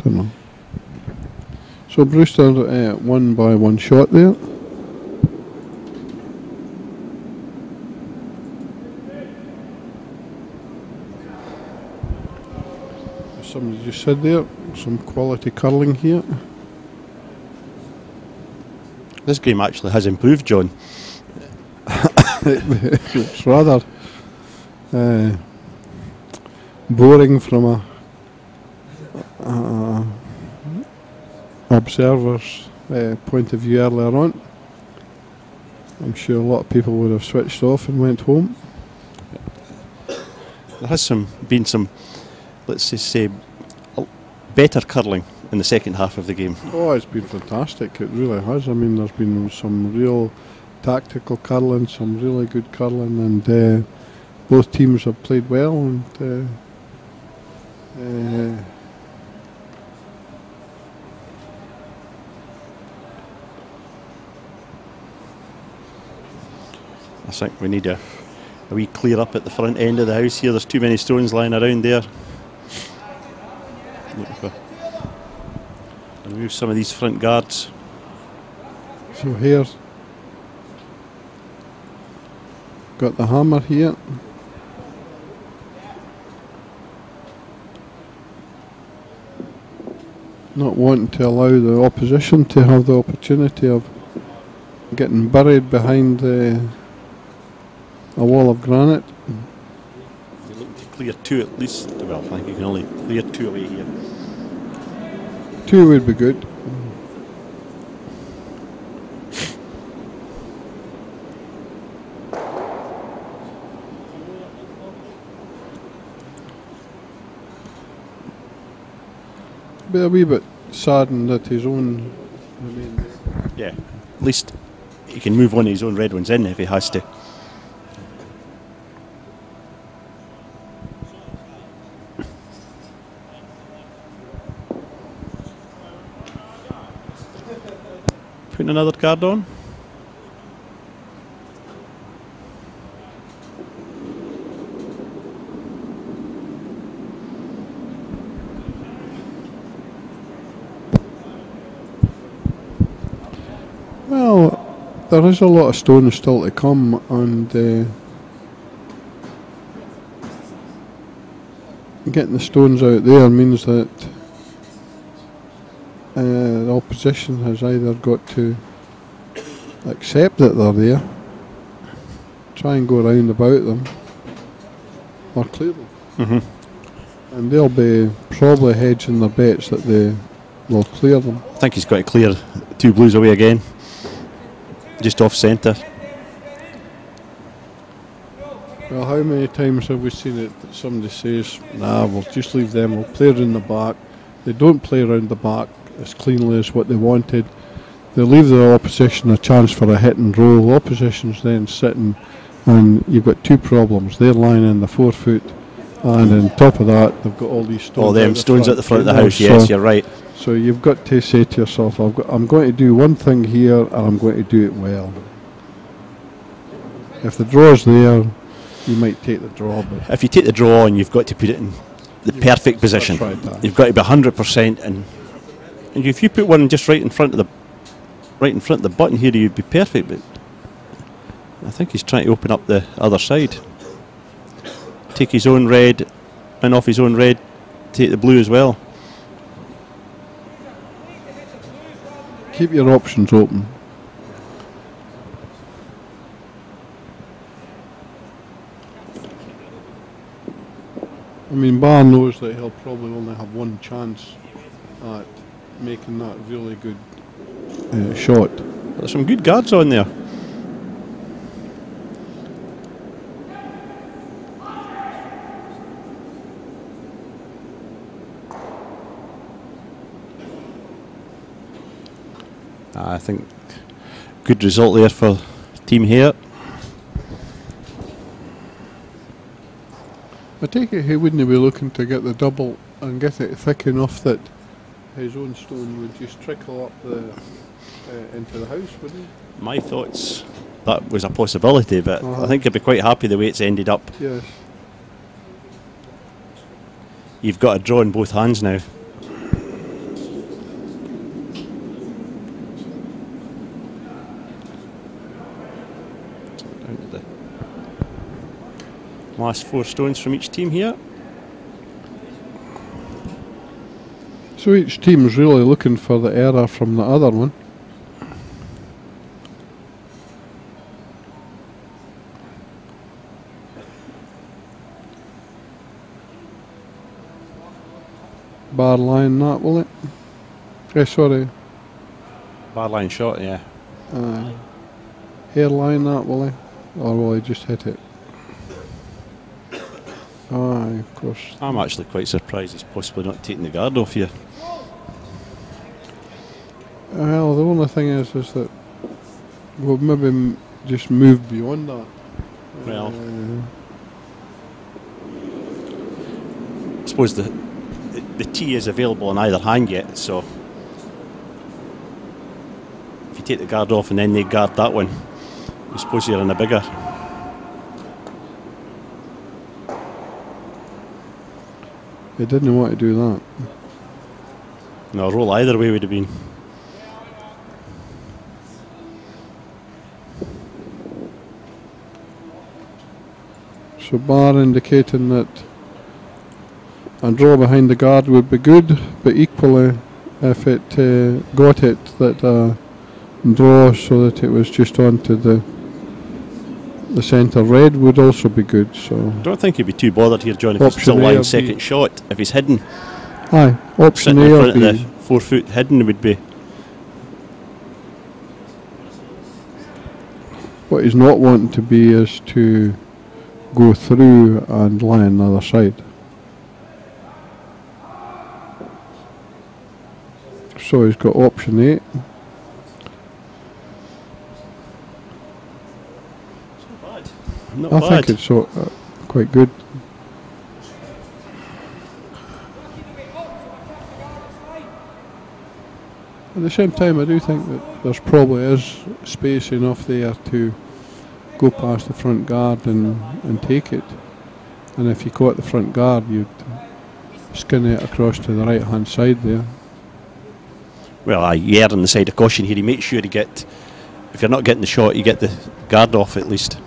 Don't know. So Brewster won by 1 shot there. As somebody just said there, some quality curling here. This game actually has improved, John. It's rather boring from a observer's point of view earlier on. I'm sure a lot of people would have switched off and went home. There has been some, let's just say, better curling in the second half of the game. Oh, it's been fantastic. It really has. I mean, there's been some real tactical curling, some really good curling, and both teams have played well. And I think we need a wee clear up at the front end of the house here. There's too many stones lying around there. Remove some of these front guards. So here, got the hammer here. Not wanting to allow the opposition to have the opportunity of getting buried behind a wall of granite. You're looking to clear 2 at least. Well, I think you can only clear 2 away here. 2 would be good. Be a wee bit saddened that his own remain. Yeah, at least he can move one of his own red ones in if he has to. Putting another card on. Well, there is a lot of stones still to come, and getting the stones out there means that the opposition has either got to accept that they're there, try and go round about them, or clear them. And they'll be probably hedging their bets that they will clear them. I think he's got to clear 2 blues away again, just off centre. Well, how many times have we seen it that somebody says, nah, we'll just leave them, we'll play around the back. They don't play around the back as cleanly as what they wanted. They leave the opposition a chance for a hit and roll. The opposition's then sitting, and you've got 2 problems. They're lying in the 4 foot, and on top of that, they've got all these stones. All them stones at the front of the house, so, yes, you're right. So you've got to say to yourself, I'm going to do one thing here, and I'm going to do it well. If the draw's there, you might take the draw. But If you take the draw on, you've got to put it in the perfect position. You've got to be 100%, and if you put one just right in front of the button here, you'd be perfect. But I think he's trying to open up the other side. Take his own red, and off his own red, take the blue as well. Keep your options open. I mean, Barr knows that he'll probably only have one chance at making that really good shot. There's some good guards on there. I think good result there for team here. I take it he wouldn't be looking to get the double and get it thick enough that his own stone would just trickle up into the house, would he? My thoughts, that was a possibility, but I think he'd be quite happy the way it's ended up. Yes. You've got a draw in both hands now. Last 4 stones from each team here. So each team's really looking for the error from the other one. Bar line that, will it? Sorry. Bar line shot, yeah. Hairline that, will he? Or will he just hit it? Aye, of course. I'm actually quite surprised he's possibly not taking the guard off here. Well, the only thing is that we've maybe just moved beyond that. Well, I suppose the tee is available on either hand yet, so if you take the guard off and then they guard that one, I suppose you're in a bigger. He didn't want to do that. No, a roll either way would have been. So Barr indicating that a draw behind the guard would be good, but equally if it got it, that draw so that it was just onto the centre red would also be good. So I don't think he'd be too bothered here, John, if he's still lying second shot. If he's hidden, aye, option sitting A in or front of B. the 4 foot hidden would be. What he's not wanting to be is to go through and lie on the other side. So he's got option A. Not I bad. think it's quite good. At the same time, I do think that there's probably is space enough there to go past the front guard and take it. And if you caught the front guard, you'd skin it across to the right hand side there. Well, you err on the side of caution here. You make sure you get, if you're not getting the shot, you get the guard off at least.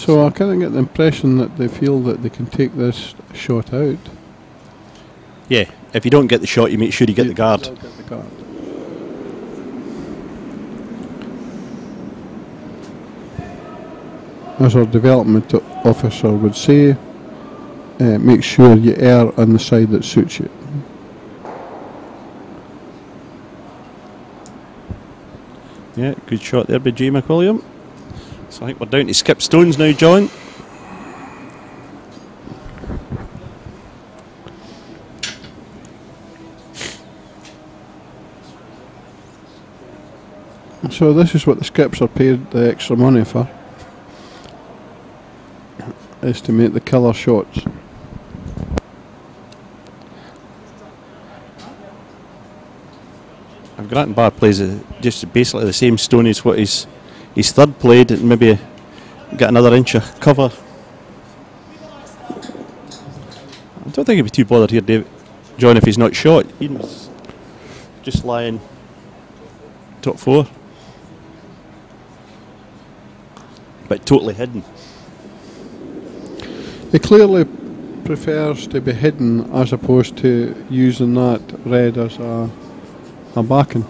So I kind of get the impression that they feel that they can take this shot out. Yeah, if you don't get the shot, you make sure you get the guard. They'll get the guard. As our development officer would say, make sure you err on the side that suits you. Yeah, good shot there by Jay McWilliam. So I think we're down to skip stones now, John. So this is what the skips are paid the extra money for, is to make the killer shots. And Granton Bar plays just basically the same stone as what his third played, and maybe get another inch of cover. I don't think he'd be too bothered here, David, John, if he's not shot. He's just lying top four, but totally hidden. He clearly prefers to be hidden as opposed to using that red as a backing.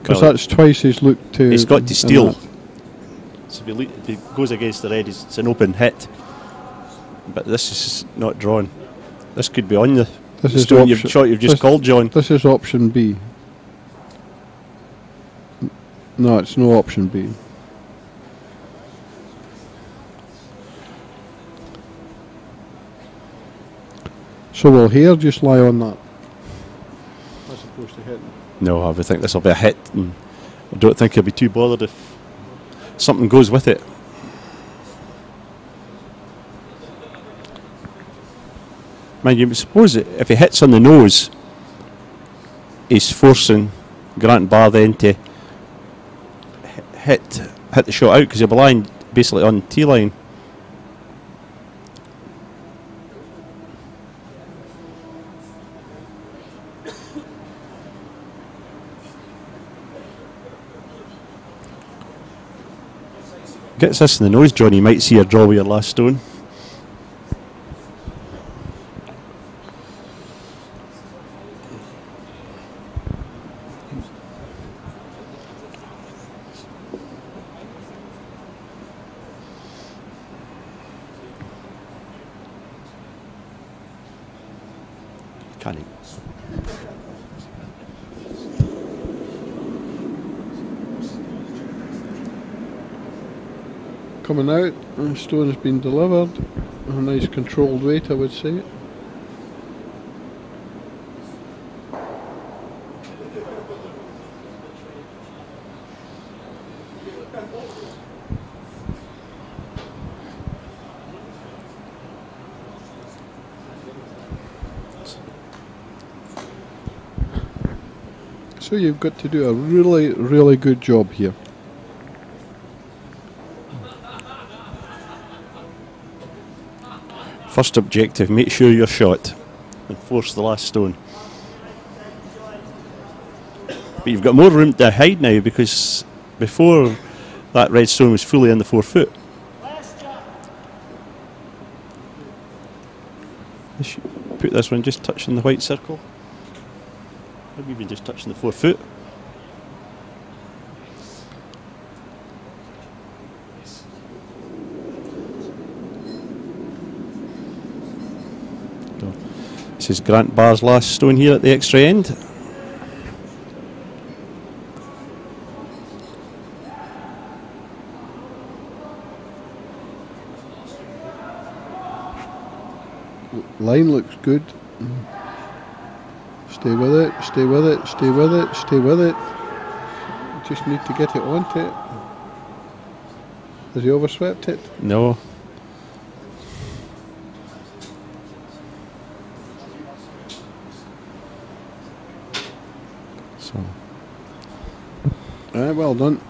Because Well, that's twice he's looked to. He's got to steal. that. So if he goes against the red, it's an open hit. But this is not drawn. This could be on the This is stone option- you've just this- called, John. This is option B. No, it's no option B. So will here just lie on that, as opposed to hitting? No, I would think this will be a hit, and I don't think he'll be too bothered if something goes with it. Mind you, suppose if he hits on the nose, he's forcing Grant Bar then to hit the shot out, because he'll be lying basically on T line. Gets this in the nose, John, you might see a draw with your last stone. Can't he? Coming out, the stone has been delivered. A nice controlled weight, I would say. So you've got to do a really, really good job here. First objective, make sure you're shot and force the last stone. But you've got more room to hide now, because before that red stone was fully in the 4 foot. Put this one just touching the white circle. Maybe even just touching the 4 foot. This is Grant Barr's last stone here at the extra end. Line looks good. Stay with it, stay with it, stay with it, stay with it. Just need to get it onto it. Has he overswept it? No. So. Well done.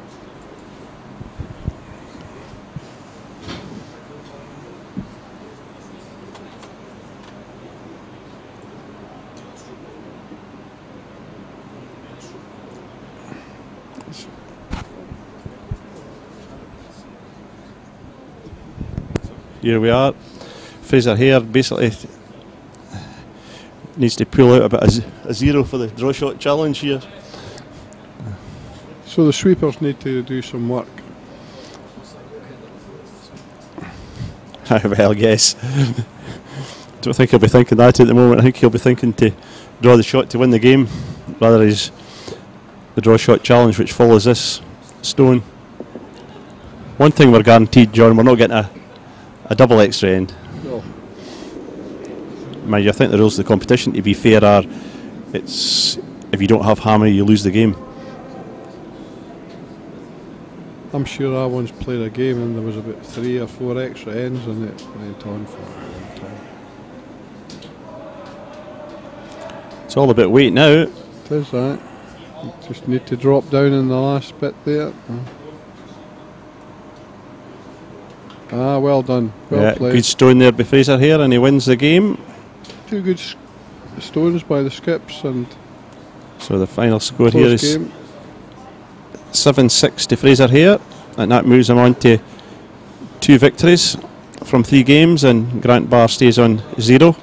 here we are. Fraser Hare basically needs to pull out a bit of a 0 for the draw shot challenge here. So the sweepers need to do some work. Well, yes. Don't think he'll be thinking that at the moment. I think he'll be thinking to draw the shot to win the game, rather is the draw shot challenge which follows this stone. One thing we're guaranteed, John, we're not getting a double extra end. No. Mind you, I think the rules of the competition, to be fair, are it's if you don't have hammer, you lose the game. I'm sure I once played a game and there was about 3 or 4 extra ends and it went on for a long time. It's all about weight now. It is that. You just need to drop down in the last bit there. Well done. Well played. Good stone there by Fraser Hare, and he wins the game. 2 good stones by the skips, and so the final score here is game. 7-6 to Fraser Hare, and that moves him on to 2 victories from 3 games, and Grant Barr stays on 0.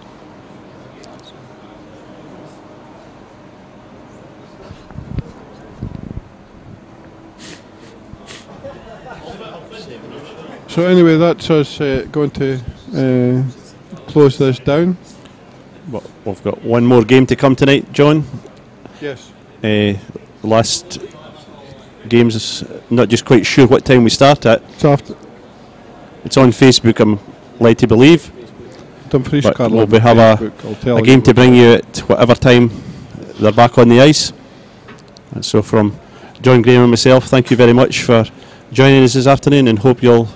So anyway, that's us going to close this down. Well, we've got one more game to come tonight, John. Yes. Last games is not just quite sure what time we start at. It's on Facebook, I'm led to believe. Dumfries we'll have a game to bring you at whatever time they're back on the ice. And so from John Graham and myself, thank you very much for joining us this afternoon, and hope you'll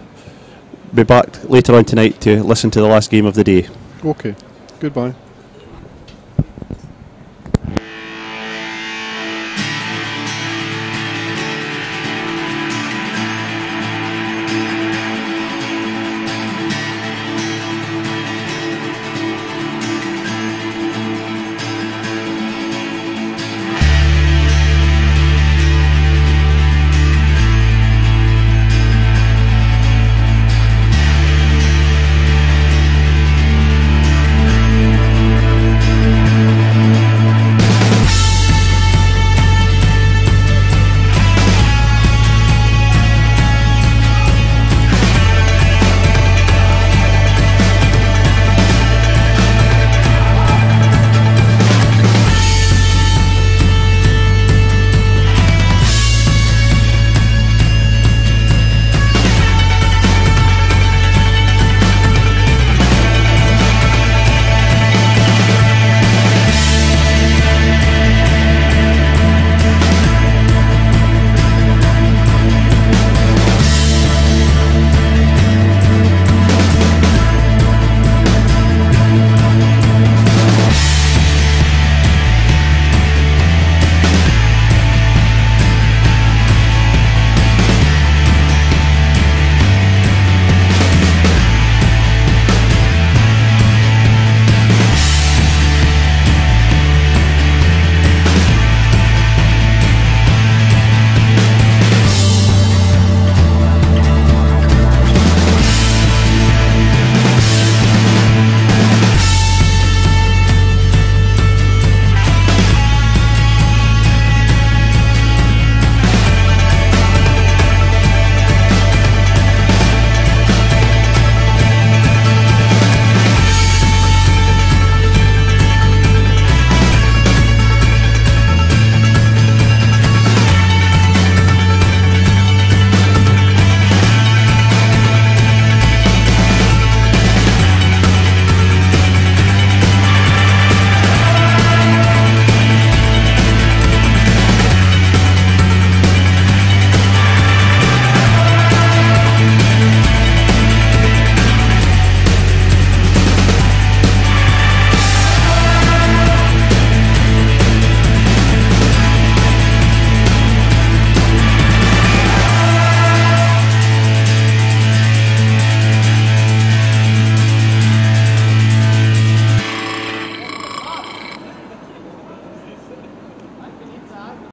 be back later on tonight to listen to the last game of the day. Okay, goodbye.